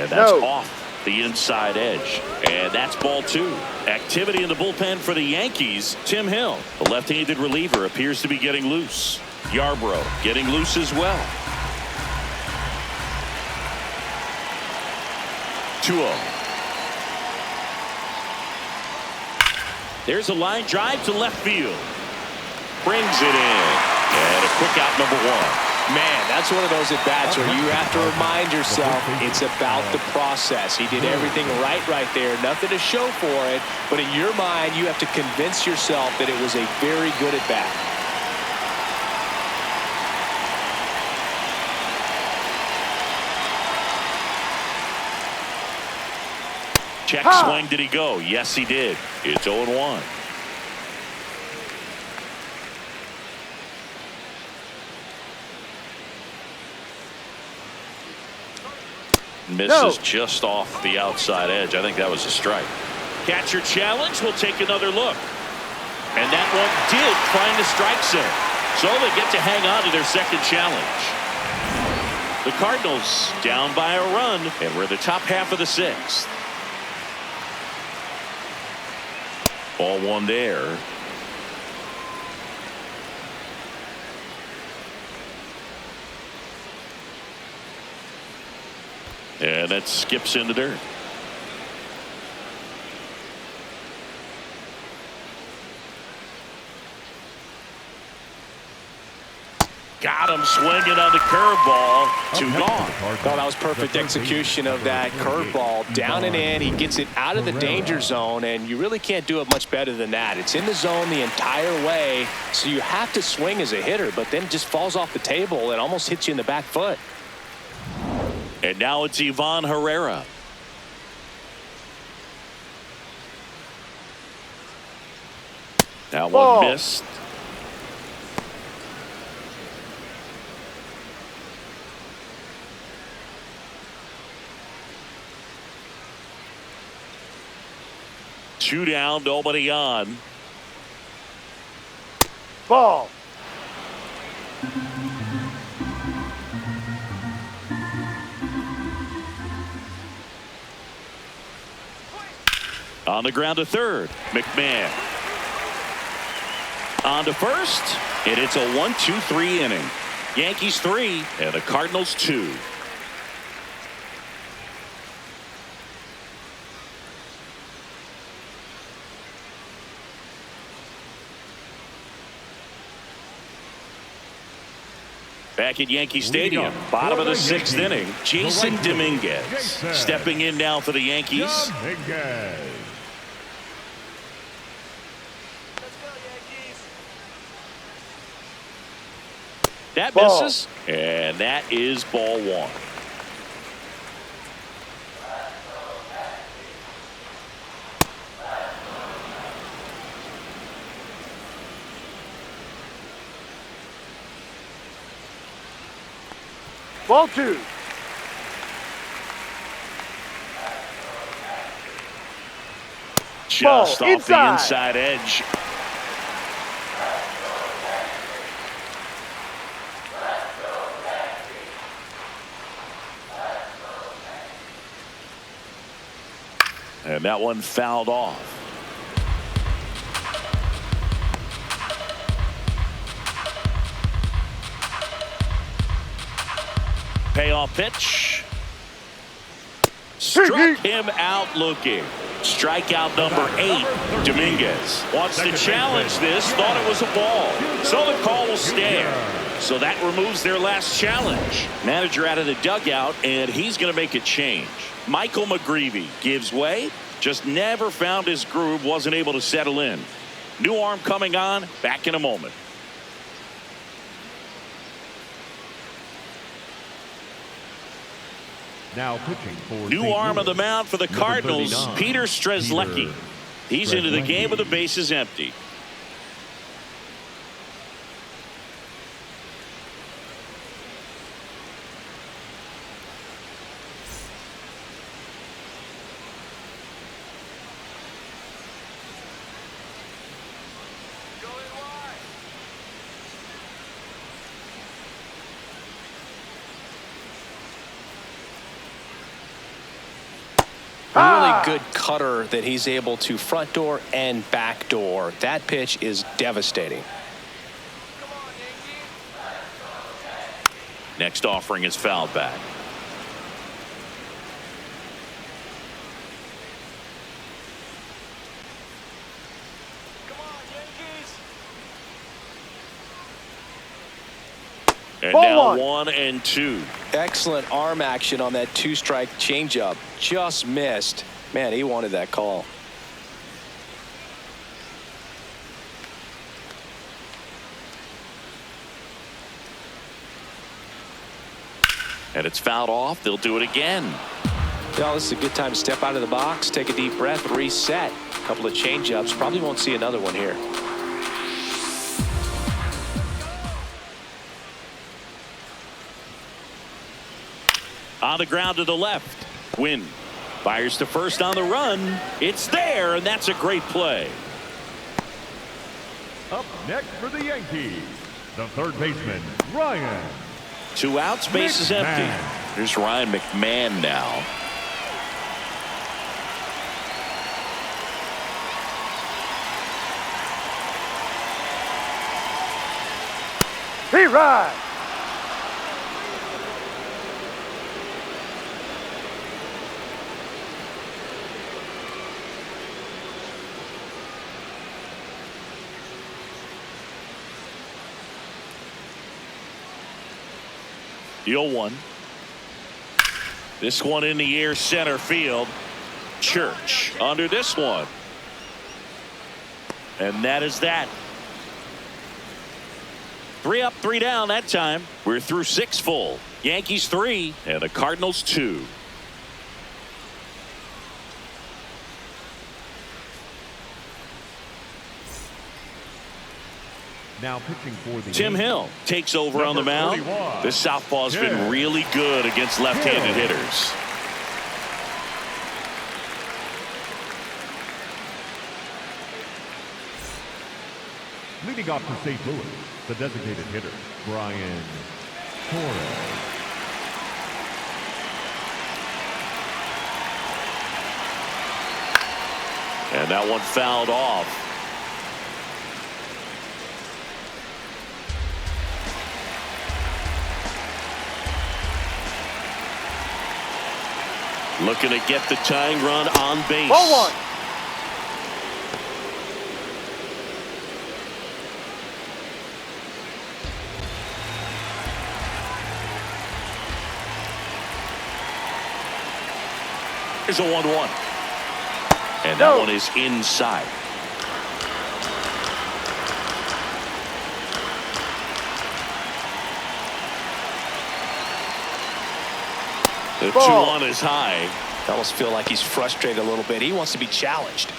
Speaker 1: And that's
Speaker 4: No.
Speaker 1: off the inside edge. And that's ball 2. Activity in the bullpen for the Yankees. Tim Hill, the left-handed reliever, appears to be getting loose. Yarbrough getting loose as well. 2-0. There's a line drive to left field. Brings it in. And a quick out, number 1.
Speaker 2: Man, that's one of those at-bats where you have to remind yourself it's about the process. He did everything right there. Nothing to show for it. But in your mind, you have to convince yourself that it was a very good at-bat.
Speaker 1: Check swing. Did he go? Yes, he did. It's 0-1. Misses just off the outside edge. I think that was a strike. Catcher challenge. We'll take another look. And that one did find the strike zone. So they get to hang on to their second challenge. The Cardinals down by a run, and we're in the top half of the 6th. Ball 1 there. And that skips in the dirt. Got him swinging on the curveball. 2 gone.
Speaker 2: Oh, that was perfect execution of that curveball. Down and in. He gets it out of the danger zone, and you really can't do it much better than that. It's in the zone the entire way, so you have to swing as a hitter, but then it just falls off the table and almost hits you in the back foot.
Speaker 1: And now it's Ivan Herrera. That one missed. Two down, nobody on.
Speaker 4: Ball.
Speaker 1: On the ground to third. McMahon. On to first. And it's a 1-2-3 inning. Yankees 3 and the Cardinals 2. Back at Yankee Stadium, bottom of the 6th inning, Jason Dominguez stepping in now for the Yankees. That misses, and that is ball 1.
Speaker 4: Ball 2.
Speaker 1: Just off the inside edge. And that one fouled off. Payoff pitch. Struck him out looking. Strikeout number 8. Dominguez wants to challenge this. Thought it was a ball. So the call will stand. So that removes their last challenge. Manager out of the dugout, and he's going to make a change. Michael McGreevy gives way. Just never found his groove. Wasn't able to settle in. New arm coming on. Back in a moment.
Speaker 3: Now pitching for
Speaker 1: New arm on the mound for the Cardinals, Peter Strzelecki. He's into the game with the bases empty.
Speaker 2: Really good cutter that he's able to front door and back door. That pitch is devastating.
Speaker 1: Next offering is fouled back. And
Speaker 4: Ball
Speaker 1: now
Speaker 4: one.
Speaker 1: 1 and 2.
Speaker 2: Excellent arm action on that two-strike changeup. Just missed. Man, he wanted that call.
Speaker 1: And it's fouled off. They'll do it again.
Speaker 2: Well, this is a good time to step out of the box, take a deep breath, reset. A couple of changeups. Probably won't see another one here.
Speaker 1: On the ground to the left. Wynn fires to first on the run. It's there, and that's a great play.
Speaker 3: Up next for the Yankees, the third baseman, Ryan.
Speaker 1: 2 outs, base is empty.
Speaker 3: McMahon.
Speaker 1: Here's Ryan McMahon now.
Speaker 4: He rides.
Speaker 1: The 0-1. This one in the air, center field. Church under this one. And that is that. 3 up, 3 down that time. We're through 6 full. Yankees 3 and the Cardinals 2.
Speaker 3: Now pitching for the
Speaker 1: Tim
Speaker 3: Yankees,
Speaker 1: Hill takes over on the
Speaker 3: Number
Speaker 1: mound.
Speaker 3: 31.
Speaker 1: This southpaw's been really good against left-handed hitters.
Speaker 3: Leading off to St. Louis, the designated hitter, Brian Torres.
Speaker 1: And that one fouled off. Looking to get the tying run on base.
Speaker 4: Ball one.
Speaker 1: Here's a 1-1. And
Speaker 4: No.
Speaker 1: that one is inside. The
Speaker 4: Ball.
Speaker 1: 2-1 is high.
Speaker 2: I almost feel like he's frustrated a little bit. He wants to be challenged.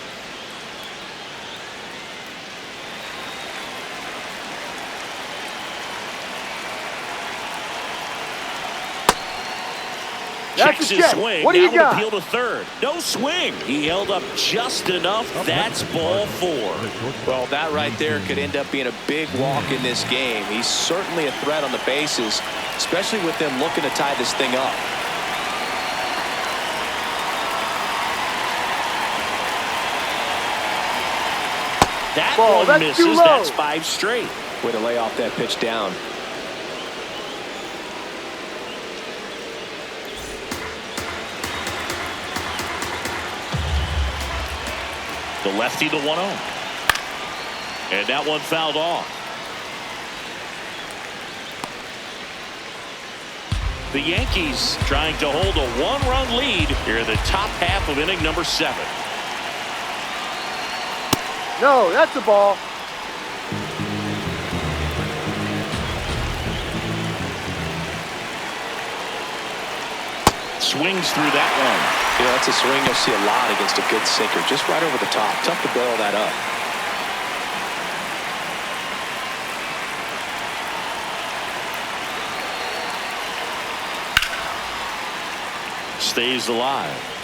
Speaker 4: That's
Speaker 1: Checks
Speaker 4: a
Speaker 1: his
Speaker 4: check.
Speaker 1: swing.
Speaker 4: What do you
Speaker 1: Now
Speaker 4: got?
Speaker 1: appeal to third. No swing. He held up just enough. That's ball 4.
Speaker 2: Well, that right there could end up being a big walk in this game. He's certainly a threat on the bases, especially with them looking to tie this thing up.
Speaker 1: That
Speaker 4: Ball,
Speaker 1: one
Speaker 4: that's
Speaker 1: misses.
Speaker 4: too low.
Speaker 1: That's 5 straight.
Speaker 2: Way to lay off that pitch down.
Speaker 1: The lefty, the 1-0. And that one fouled off. The Yankees trying to hold a 1-run lead here in the top half of inning number 7.
Speaker 4: No, that's a ball.
Speaker 1: Swings through that one.
Speaker 2: You know, that's a swing you'll see a lot against a good sinker. Just right over the top. Tough to barrel that up.
Speaker 1: Stays alive.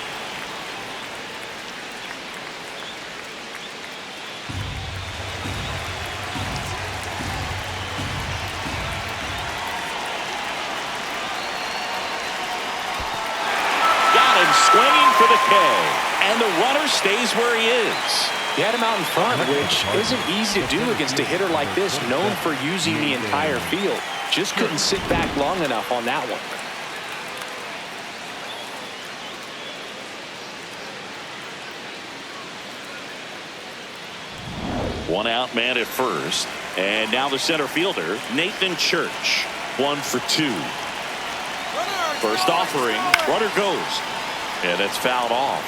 Speaker 1: Got him swinging for the Okay. And the runner stays where he is.
Speaker 2: He had him out in front, which isn't easy to do against a hitter like this, known for using the entire field. Just couldn't sit back long enough on that one.
Speaker 1: One out man at first. And now the center fielder, Nathan Church. 1 for 2. First offering. Runner goes. And it's fouled off.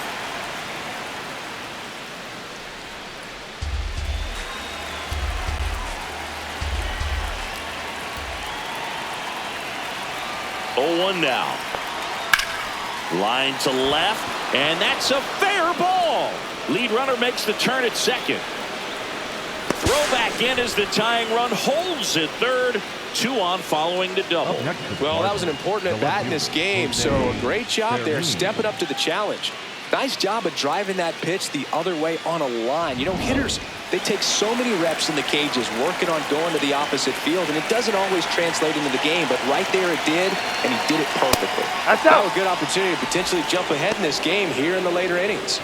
Speaker 1: Oh, 1 now. Line to left. And that's a fair ball. Lead runner makes the turn at second. Throw back in as the tying run holds at third. 2 on following the double.
Speaker 2: Well, that was an important at bat in this game, so a great job there stepping up to the challenge. Nice job of driving that pitch the other way on a line. You know, hitters, they take so many reps in the cages working on going to the opposite field, and it doesn't always translate into the game, but right there it did, and he did it perfectly.
Speaker 4: That's
Speaker 2: now
Speaker 4: out.
Speaker 2: a good opportunity to potentially jump ahead in this game here in the later innings.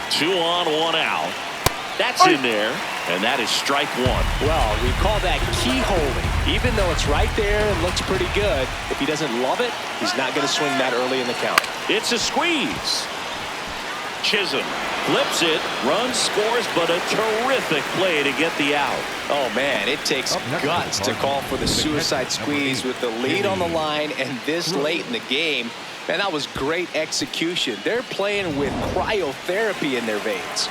Speaker 1: Two on, 1 out. That's in there, and that is strike 1.
Speaker 2: Well, we call that key holding. Even though it's right there and looks pretty good, if he doesn't love it, he's not going to swing that early in the count.
Speaker 1: It's a squeeze. Chisholm flips it, runs, scores, but a terrific play to get the out.
Speaker 2: Oh, man, it takes guts to call for the suicide squeeze with the lead on the line and this late in the game. Man, that was great execution. They're playing with cryotherapy in their veins.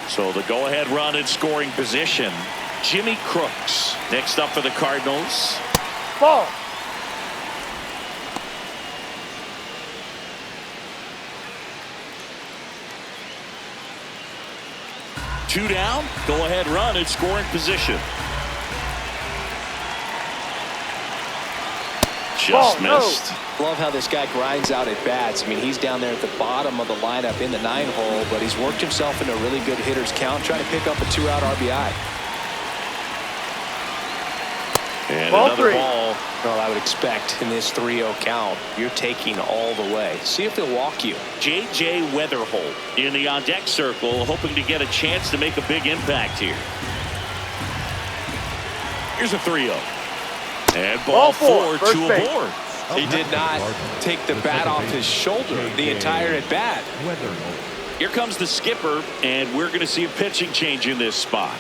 Speaker 1: So the go-ahead run in scoring position. Jimmy Crooks next up for the Cardinals.
Speaker 4: Ball.
Speaker 1: Two down, go-ahead run in scoring position. Just missed.
Speaker 2: Love how this guy grinds out at bats. I mean, he's down there at the bottom of the lineup in the 9-hole, but he's worked himself into a really good hitter's count, trying to pick up a 2-out RBI.
Speaker 1: And
Speaker 4: Ball
Speaker 1: another
Speaker 4: 3.
Speaker 1: ball.
Speaker 2: Well, I would expect in this 3-0 count, you're taking all the way. See if they'll walk you.
Speaker 1: J.J. Weatherholt in the on-deck circle, hoping to get a chance to make a big impact here. Here's a 3-0. And ball 4
Speaker 4: first
Speaker 1: to
Speaker 4: base.
Speaker 1: aboard.
Speaker 2: He did not take the bat off his shoulder the entire at bat.
Speaker 1: Here comes the skipper, and we're going to see a pitching change in this spot.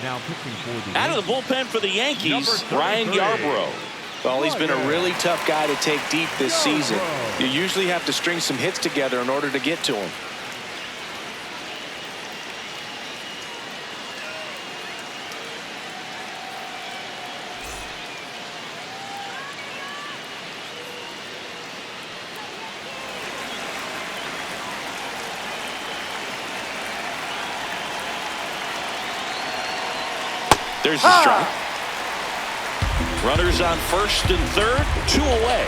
Speaker 3: Now pitching for the
Speaker 1: Out of the bullpen for the Yankees, Ryan Yarbrough.
Speaker 2: Well, he's been a really tough guy to take deep this season. You usually have to string some hits together in order to get to him.
Speaker 1: There's the strike. Runners on first and third, 2 away.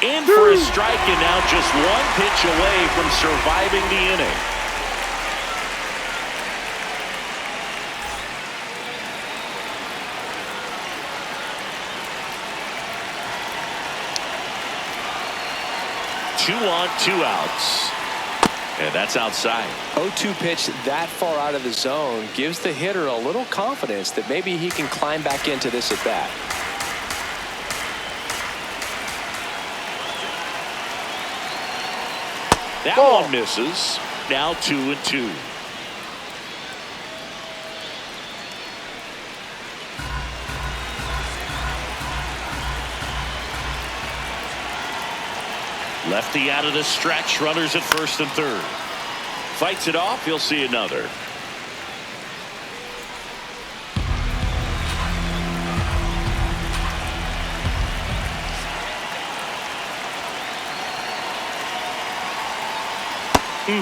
Speaker 1: In for a strike, and now just 1 pitch away from surviving the inning. Two on, 2 outs. And that's outside.
Speaker 2: 0-2 pitch that far out of the zone gives the hitter a little confidence that maybe he can climb back into this at bat.
Speaker 1: That one misses. Now 2-2. Lefty out of the stretch. Runners at first and third. Fights it off. He'll see another.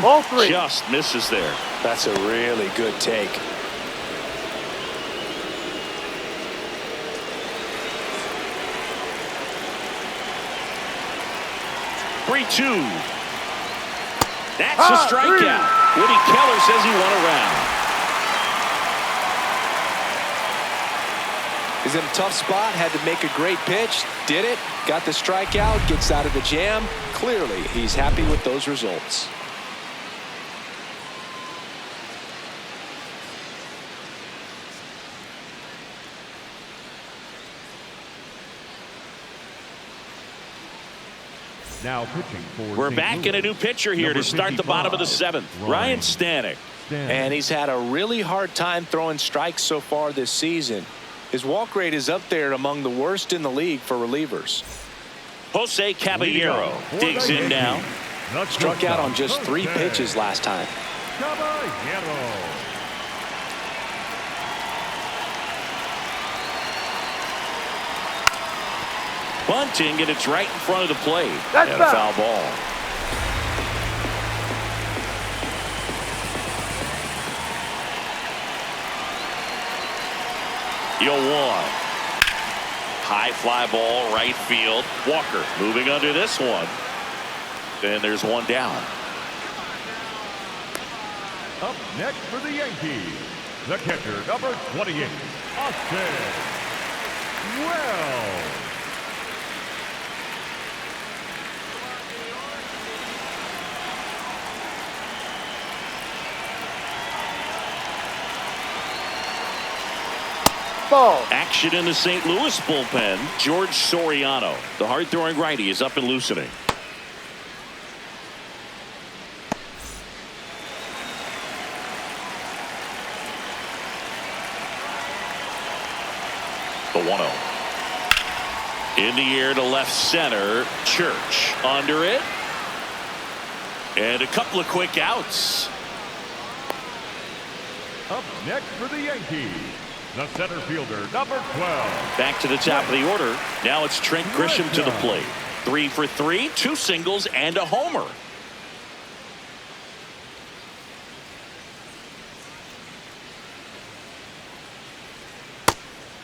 Speaker 4: Ball 3.
Speaker 1: Just misses there.
Speaker 2: That's a really good take.
Speaker 1: 3-2. That's a strikeout. Woody Keller says he won a round.
Speaker 2: He's in a tough spot, had to make a great pitch, did it, got the strikeout, gets out of the jam. Clearly, he's happy with those results.
Speaker 3: Now pitching for
Speaker 1: We're
Speaker 3: St.
Speaker 1: back in a new pitcher here to start the bottom of the 7th. Ryan Stanek.
Speaker 2: And he's had a really hard time throwing strikes so far this season. His walk rate is up there among the worst in the league for relievers.
Speaker 1: Jose Caballero digs in now.
Speaker 2: Struck out on just 3 pitches last time.
Speaker 3: Caballero.
Speaker 1: Bunting, and it's right in front of the plate.
Speaker 4: That's
Speaker 1: and a foul ball. Yo, 1. High fly ball, right field. Walker moving under this one. And there's one down.
Speaker 3: Up next for the Yankees, the catcher, number 28, Austin Wells.
Speaker 4: Ball.
Speaker 1: Action in the St. Louis bullpen. George Soriano, the hard-throwing righty, is up and loosening. The 1-0. In the air to left center. Church under it. And a couple of quick outs.
Speaker 3: Up next for the Yankees, the center fielder, number 12.
Speaker 1: Back to the top of the order. Now it's Trent Grisham to the plate. 3 for 3, 2 singles and a homer.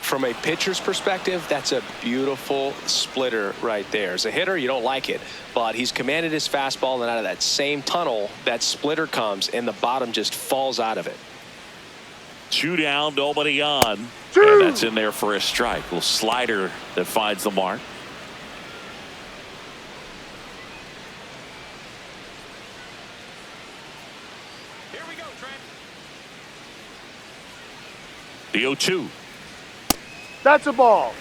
Speaker 2: From a pitcher's perspective, that's a beautiful splitter right there. As a hitter, you don't like it, but he's commanded his fastball, and out of that same tunnel, that splitter comes, and the bottom just falls out of it.
Speaker 1: 2 down, nobody on. And that's in there for a strike. Little slider that finds the mark.
Speaker 2: Here we go, Trent.
Speaker 1: The 0-2.
Speaker 4: That's a ball.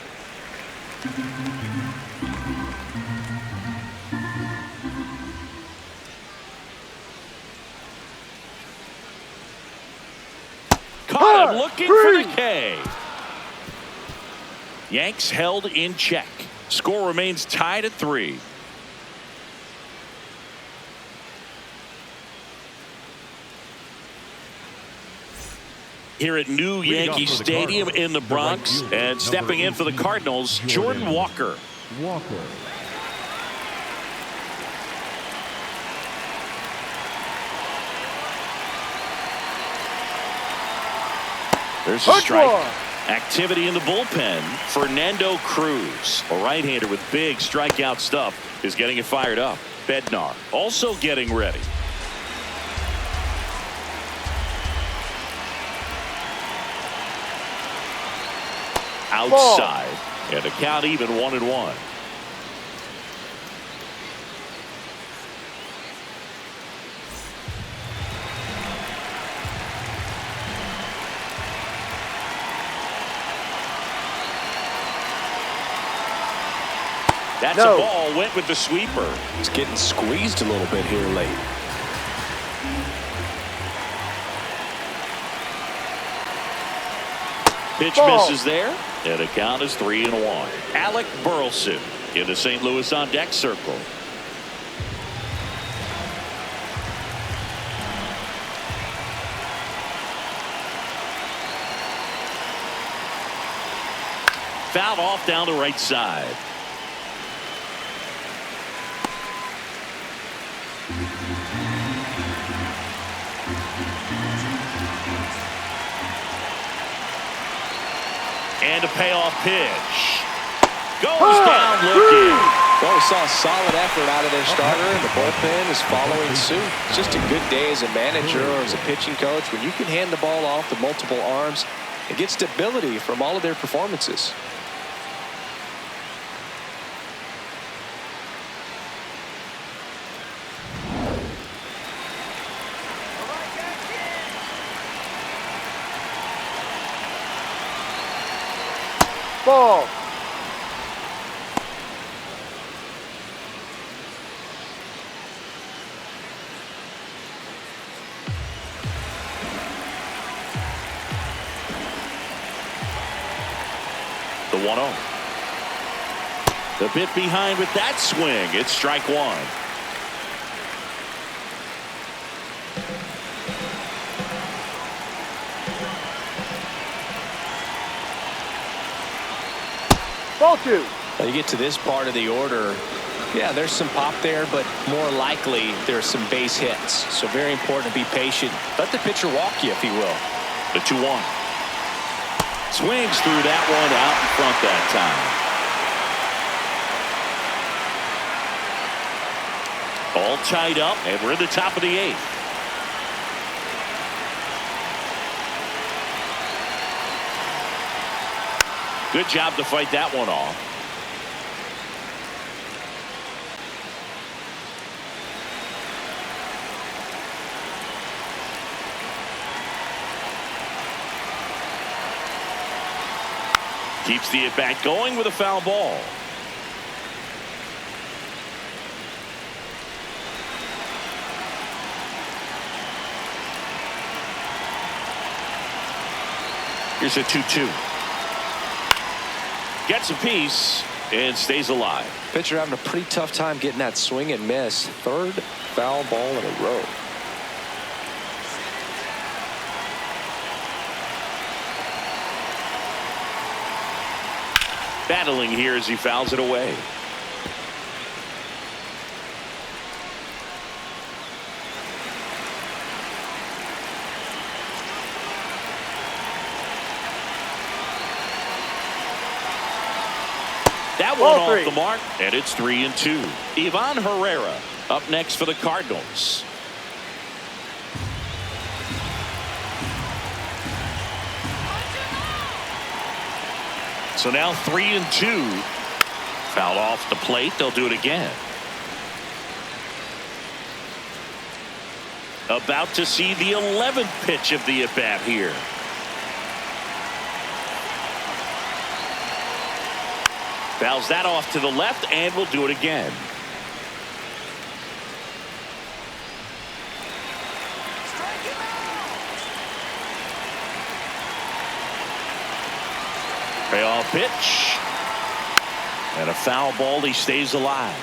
Speaker 1: Caught him looking for the K. Yanks held in check. Score remains tied at 3. Here at new Yankee Stadium in the Bronx, and stepping in for the Cardinals, Jordan Walker. There's a strike. Activity in the bullpen. Fernando Cruz, a right-hander with big strikeout stuff, is getting it fired up. Bednar also getting ready. Outside, and the count even 1-1. That's a ball. Went with the sweeper.
Speaker 2: He's getting squeezed a little bit here late.
Speaker 1: Pitch misses there, and the count is 3-1. Alec Burleson in the St. Louis on deck circle. Fouled off down the right side. And a payoff pitch. Goes down looking.
Speaker 2: Well, saw a solid effort out of their starter, and the bullpen is following suit. It's just a good day as a manager or as a pitching coach when you can hand the ball off to multiple arms and get stability from all of their performances.
Speaker 4: Ball.
Speaker 1: The 1-0. The bit behind with that swing. It's strike one.
Speaker 4: Ball two.
Speaker 2: Now you get to this part of the order. Yeah, there's some pop there, but more likely there's some base hits. So very important to be patient. Let the pitcher walk you, if he will.
Speaker 1: The 2-1. Swings through that one out in front that time. All tied up, and we're in the top of the 8th. Good job to fight that one off. Keeps the at-bat going with a foul ball. Here's a 2-2. Gets a piece and stays alive.
Speaker 2: Pitcher having a pretty tough time getting that swing and miss. Third foul ball in a row.
Speaker 1: Battling here as he fouls it away. That one off the mark, and it's 3-2. Ivan Herrera up next for the Cardinals. So now 3-2. Foul off the plate. They'll do it again. About to see the 11th pitch of the at-bat here. Fouls that off to the left, and we'll do it again. Payoff pitch. And a foul ball. He stays alive.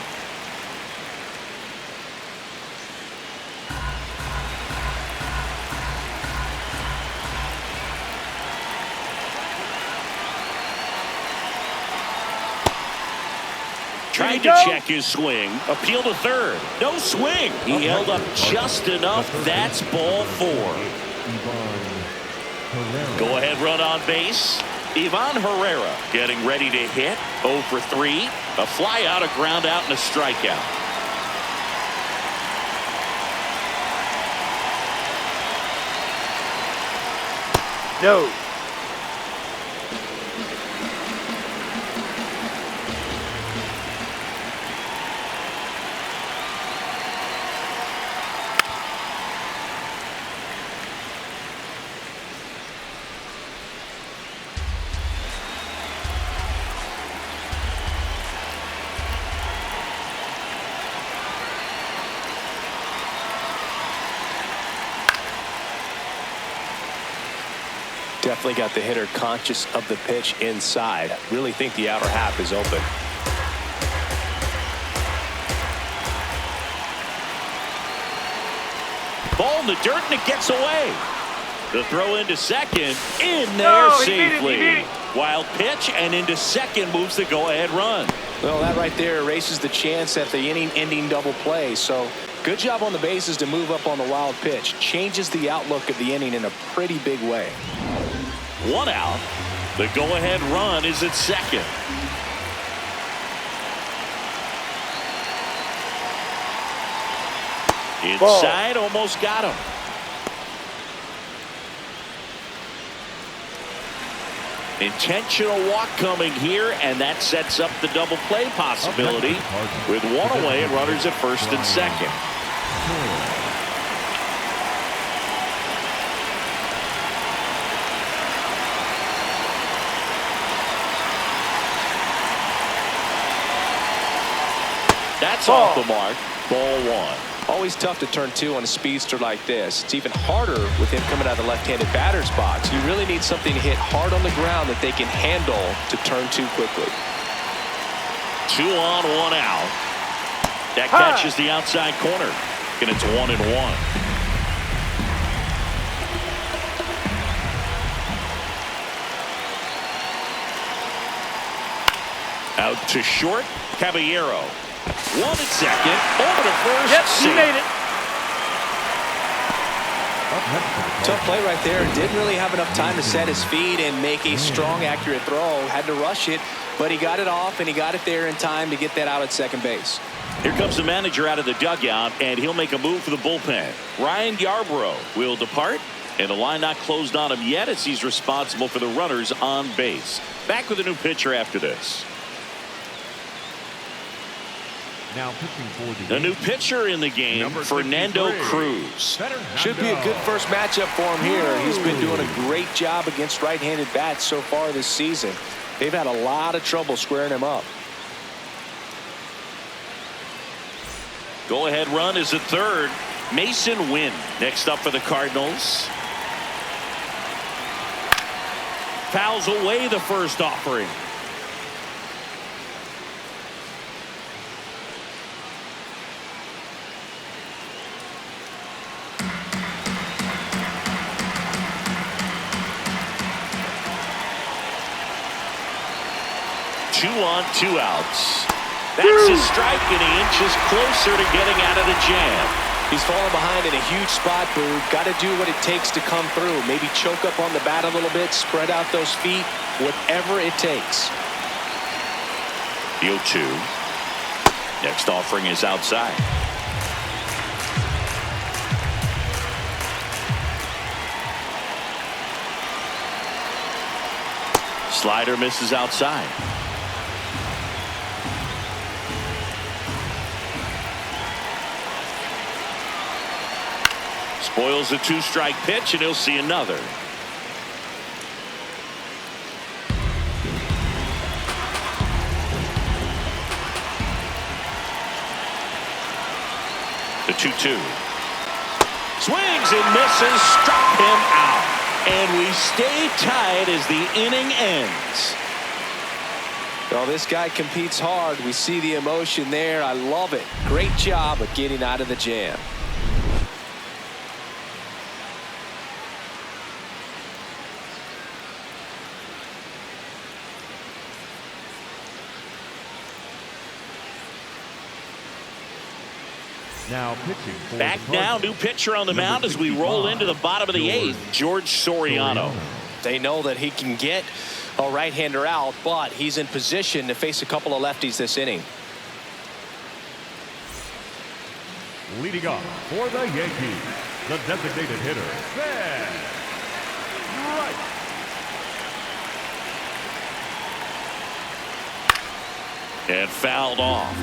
Speaker 1: Tried to check his swing. Appeal to third. No swing. He held up just enough. That's ball 4. Go ahead run on base. Ivan Herrera getting ready to hit. 0 for 3. A fly out, a ground out, and a strikeout.
Speaker 4: No.
Speaker 2: Definitely got the hitter conscious of the pitch inside. Really think the outer half is open.
Speaker 1: Ball in the dirt, and it gets away. The throw into second. In there safely. Wild pitch, and into second moves the go-ahead run.
Speaker 2: Well, that right there erases the chance at the inning-ending double play. So good job on the bases to move up on the wild pitch. Changes the outlook of the inning in a pretty big way.
Speaker 1: 1 out. The go-ahead run is at second. Inside, almost got him. Intentional walk coming here, and that sets up the double play possibility with one away and runners at first and second. That's off the mark. Ball one.
Speaker 2: Always tough to turn two on a speedster like this. It's even harder with him coming out of the left-handed batter's box. You really need something to hit hard on the ground that they can handle to turn two quickly.
Speaker 1: 2 on, 1 out. That catches the outside corner, and it's 1-1. Out to short, Caballero. 1 at second, over to first.
Speaker 4: Yep, he made it.
Speaker 2: Tough play right there. Didn't really have enough time to set his feet and make a strong, accurate throw. Had to rush it, but he got it off, and he got it there in time to get that out at second base.
Speaker 1: Here comes the manager out of the dugout, and he'll make a move for the bullpen. Ryan Yarbrough will depart, and the line not closed on him yet as he's responsible for the runners on base. Back with a new pitcher after this.
Speaker 3: Now pitching for
Speaker 1: the new pitcher in the game, Fernando Cruz.
Speaker 2: Should be a good first matchup for him here. He's been doing a great job against right-handed bats so far this season. They've had a lot of trouble squaring him up.
Speaker 1: Go-ahead run is at third. Mason Wynn next up for the Cardinals. Fouls away the first offering. Two on, 2 outs. That's a strike, and he inches closer to getting out of the jam.
Speaker 2: He's falling behind in a huge spot, Boo. Got to do what it takes to come through. Maybe choke up on the bat a little bit, spread out those feet, whatever it takes.
Speaker 1: The 0-2. Next offering is outside. Slider misses outside. Spoils the 2-strike pitch, and he'll see another. The 2-2. Swings and misses, struck him out. And we stay tied as the inning ends.
Speaker 2: Well, this guy competes hard. We see the emotion there. I love it. Great job of getting out of the jam.
Speaker 3: Now pitching for
Speaker 1: back now, new pitcher on the mound as we roll into the bottom of the 8th, George Soriano.
Speaker 2: They know that he can get a right-hander out, but he's in position to face a couple of lefties this inning.
Speaker 3: Leading off for the Yankees, the designated hitter, Ben Wright.
Speaker 1: And fouled off.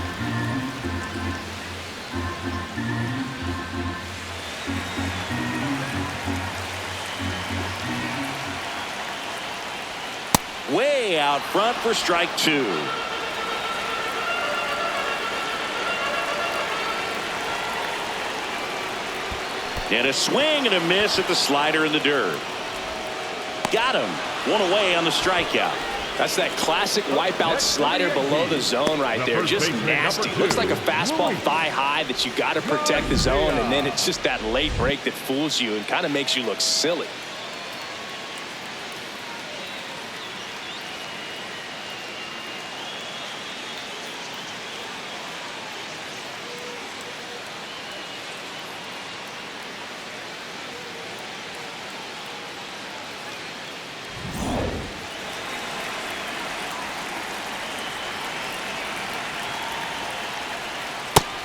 Speaker 1: Way out front for strike 2. And a swing and a miss at the slider in the dirt. Got him. 1 away on the strikeout.
Speaker 2: That's that classic wipeout slider below the zone right there. Just nasty. Looks like a fastball thigh high that you got to protect the zone, and then it's just that late break that fools you and kind of makes you look silly.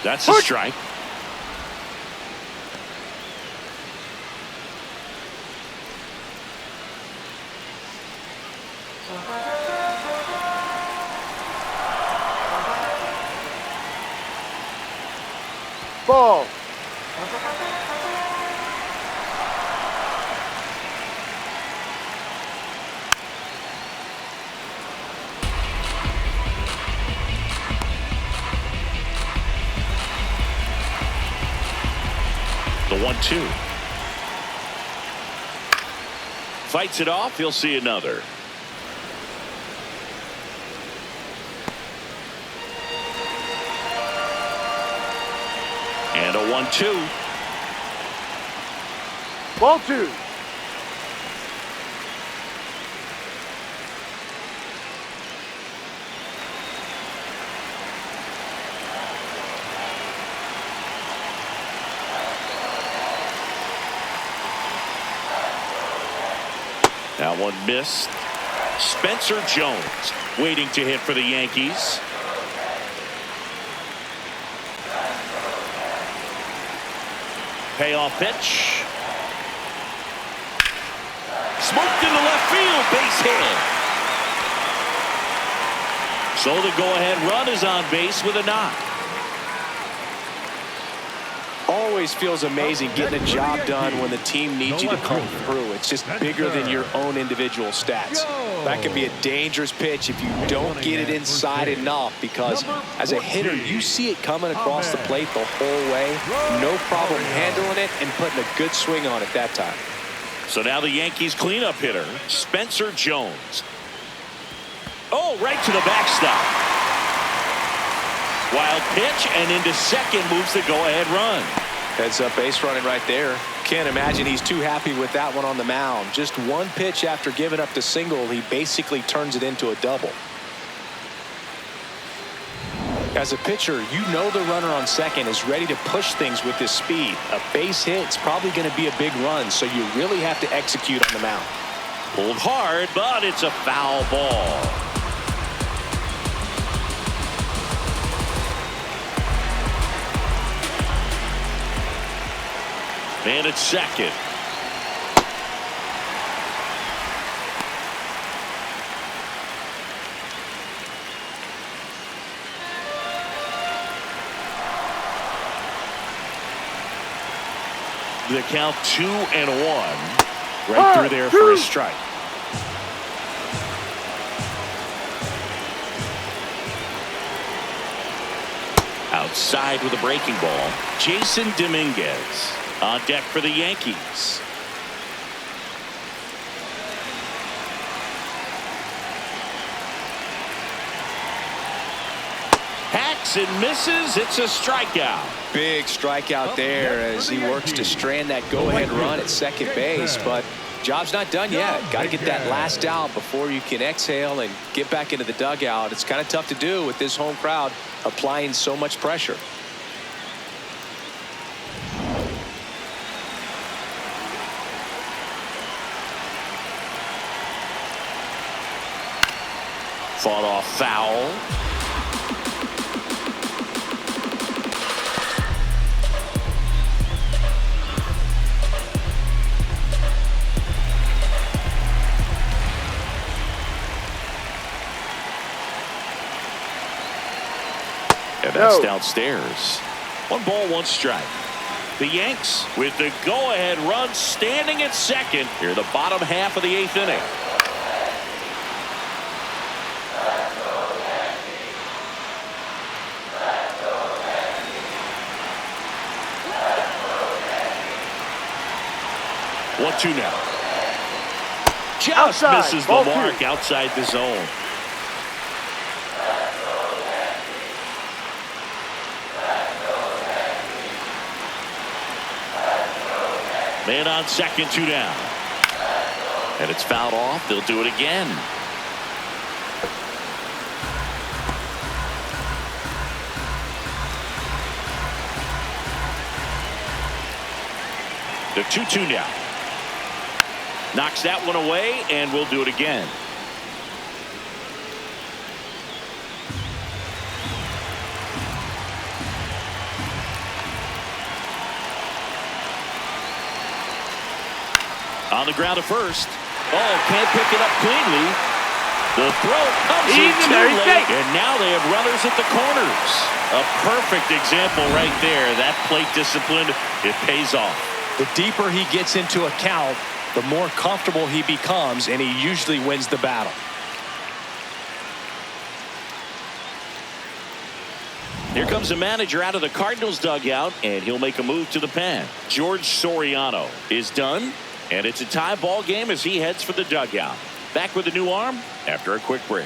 Speaker 1: That's a strike.
Speaker 4: Ball.
Speaker 1: The 1-2. Fights it off. He'll see another. And a 1-2.
Speaker 4: Ball 2.
Speaker 1: That one missed. Spencer Jones waiting to hit for the Yankees. Payoff pitch. Smoked into left field. Base hit. So the go-ahead run is on base with a knock.
Speaker 2: Always feels amazing getting a job done when the team needs you to come through. It's just bigger than your own individual stats. That can be a dangerous pitch if you don't get it inside enough, because as a hitter, you see it coming across the plate the whole way. No problem handling it and putting a good swing on it that time.
Speaker 1: So now the Yankees cleanup hitter, Spencer Jones. Oh, right to the backstop. Wild pitch, and into second moves the go-ahead run.
Speaker 2: Heads up base running right there. Can't imagine he's too happy with that one on the mound. Just one pitch after giving up the single, he basically turns it into a double. As a pitcher, you know the runner on second is ready to push things with his speed. A base hit is probably going to be a big run, so you really have to execute on the mound.
Speaker 1: Pulled hard, but it's a foul ball. Man at second. The count 2-1. Right through there for a strike. Outside with a breaking ball. Jason Dominguez on deck for the Yankees. Hacks and misses. It's a strikeout.
Speaker 2: Big strikeout there as he works to strand that go-ahead run at second base, but job's not done yet. Got to get that last out before you can exhale and get back into the dugout. It's kind of tough to do with this home crowd applying so much pressure.
Speaker 1: Fought off foul. And that's downstairs. 1 ball, 1 strike. The Yanks with the go-ahead run standing at second here in the bottom half of the 8th inning. One-two now. Just
Speaker 4: outside,
Speaker 1: misses the mark
Speaker 4: 2.
Speaker 1: outside the zone. Man on second, 2 down. And it's fouled off. They'll do it again. The 2-2 now. Knocks that one away, and we'll do it again. On the ground to first. Oh, can't pick it up cleanly. The throw comes in too late, and now they have runners at the corners. A perfect example right there. That plate discipline, it pays off.
Speaker 2: The deeper he gets into a count, the more comfortable he becomes, and he usually wins the battle.
Speaker 1: Here comes the manager out of the Cardinals dugout, and he'll make a move to the pen. George Soriano is done, and it's a tie ball game as he heads for the dugout. Back with a new arm after a quick break.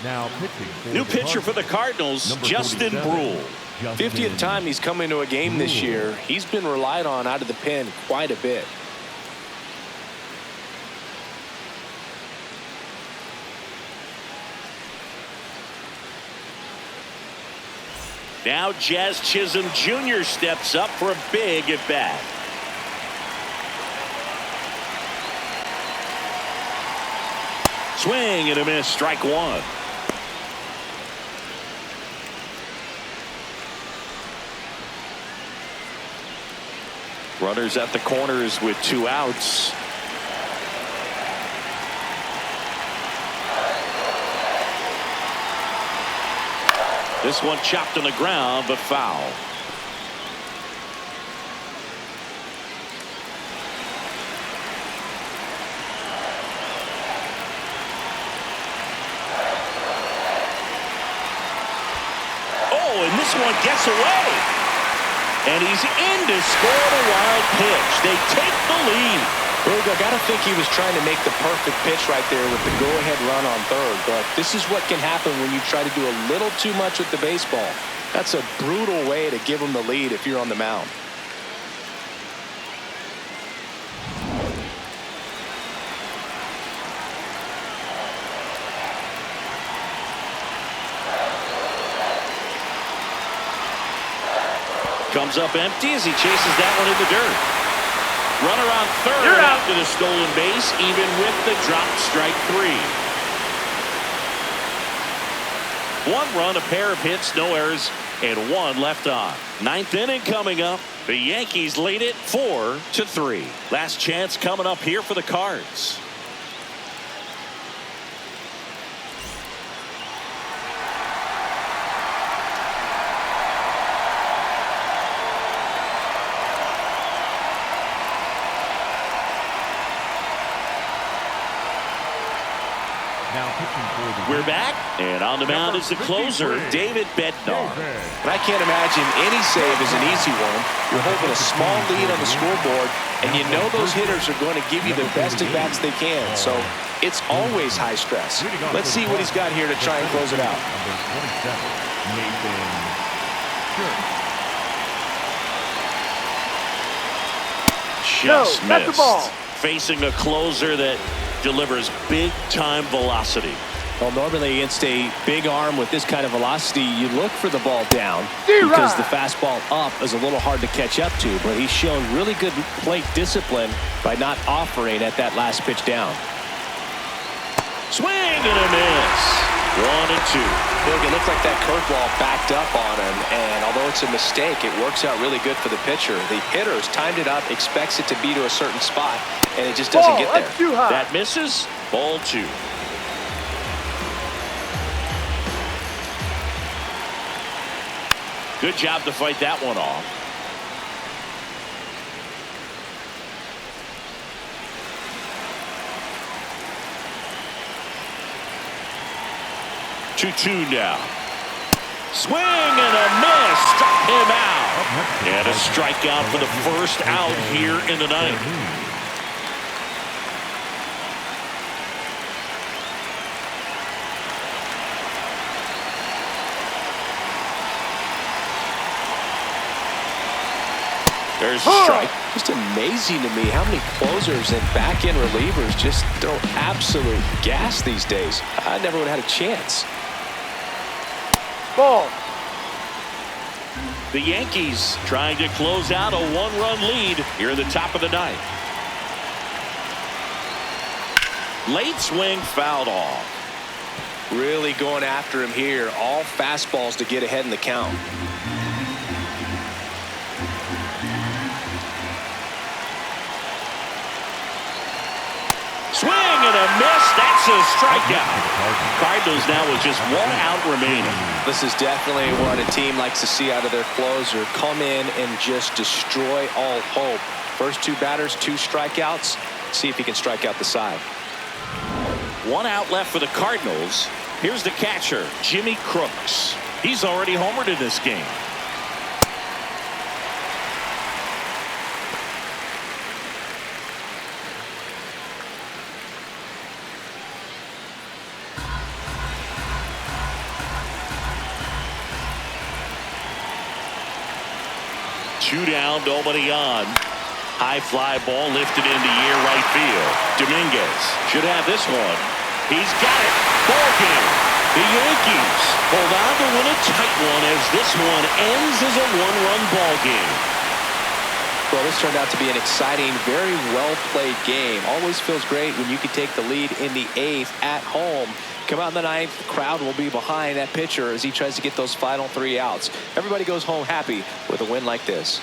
Speaker 3: Now pitching.
Speaker 1: New pitcher for the Cardinals, Justin Brule.
Speaker 2: 50th time he's come into a game this year. He's been relied on out of the pen quite a bit.
Speaker 1: Now Jazz Chisholm Jr. steps up for a big at bat. Swing and a miss, strike one. Runners at the corners with 2 outs. This one chopped on the ground, but foul. Oh, and this one gets away. And he's in to score the wild pitch. They take the lead.
Speaker 2: Big, I got to think he was trying to make the perfect pitch right there with the go-ahead run on third. But this is what can happen when you try to do a little too much with the baseball. That's a brutal way to give him the lead if you're on the mound.
Speaker 1: Comes up empty as he chases that one in the dirt. Runner on third after the stolen base, even with the dropped strike 3. 1 run, a pair of hits, no errors, and 1 left on. 9th inning coming up. The Yankees lead it 4-3. Last chance coming up here for the Cards. We're back, and on the mound is the closer, David Bednar.
Speaker 2: And I can't imagine any save is an easy one. You're holding a small lead on the scoreboard, and you know those hitters are going to give you the best at-bats they can. So it's always high stress. Let's see what he's got here to try and close it out.
Speaker 1: Just
Speaker 4: that's the ball.
Speaker 1: missed. Facing a closer that delivers big-time velocity.
Speaker 2: Well, normally against a big arm with this kind of velocity, you look for the ball down because the fastball up is a little hard to catch up to. But he's shown really good plate discipline by not offering at that last pitch down.
Speaker 1: Swing and a miss. 1-2.
Speaker 2: Look, it looked like that curveball backed up on him, and although it's a mistake, it works out really good for the pitcher. The hitter's timed it up, expects it to be to a certain spot, and it just doesn't get there.
Speaker 4: Too high.
Speaker 1: That misses. Ball 2. Good job to fight that one off. Two now. Swing and a miss. Struck him out. And a strikeout for the first out here in the 9th. There's a strike.
Speaker 2: Just amazing to me how many closers and back-end relievers just throw absolute gas these days. I never would have had a chance.
Speaker 4: Ball.
Speaker 1: The Yankees trying to close out a 1-run lead here in the top of the 9th. Late swing fouled off.
Speaker 2: Really going after him here. All fastballs to get ahead in the count.
Speaker 1: That's a strikeout. Cardinals now with just 1 out remaining.
Speaker 2: This is definitely what a team likes to see out of their closer. Come in and just destroy all hope. First 2 batters, 2 strikeouts. See if he can strike out the side.
Speaker 1: 1 out left for the Cardinals. Here's the catcher, Jimmy Crooks. He's already homered in this game. Two down, nobody on. High fly ball lifted into air right field. Dominguez should have this one. He's got it. Ball game. The Yankees hold on to win a tight one as this one ends as a 1-run ball game.
Speaker 2: Well, this turned out to be an exciting, very well-played game. Always feels great when you can take the lead in the 8th at home. Come out in the 9th, the crowd will be behind that pitcher as he tries to get those final 3 outs. Everybody goes home happy with a win like this.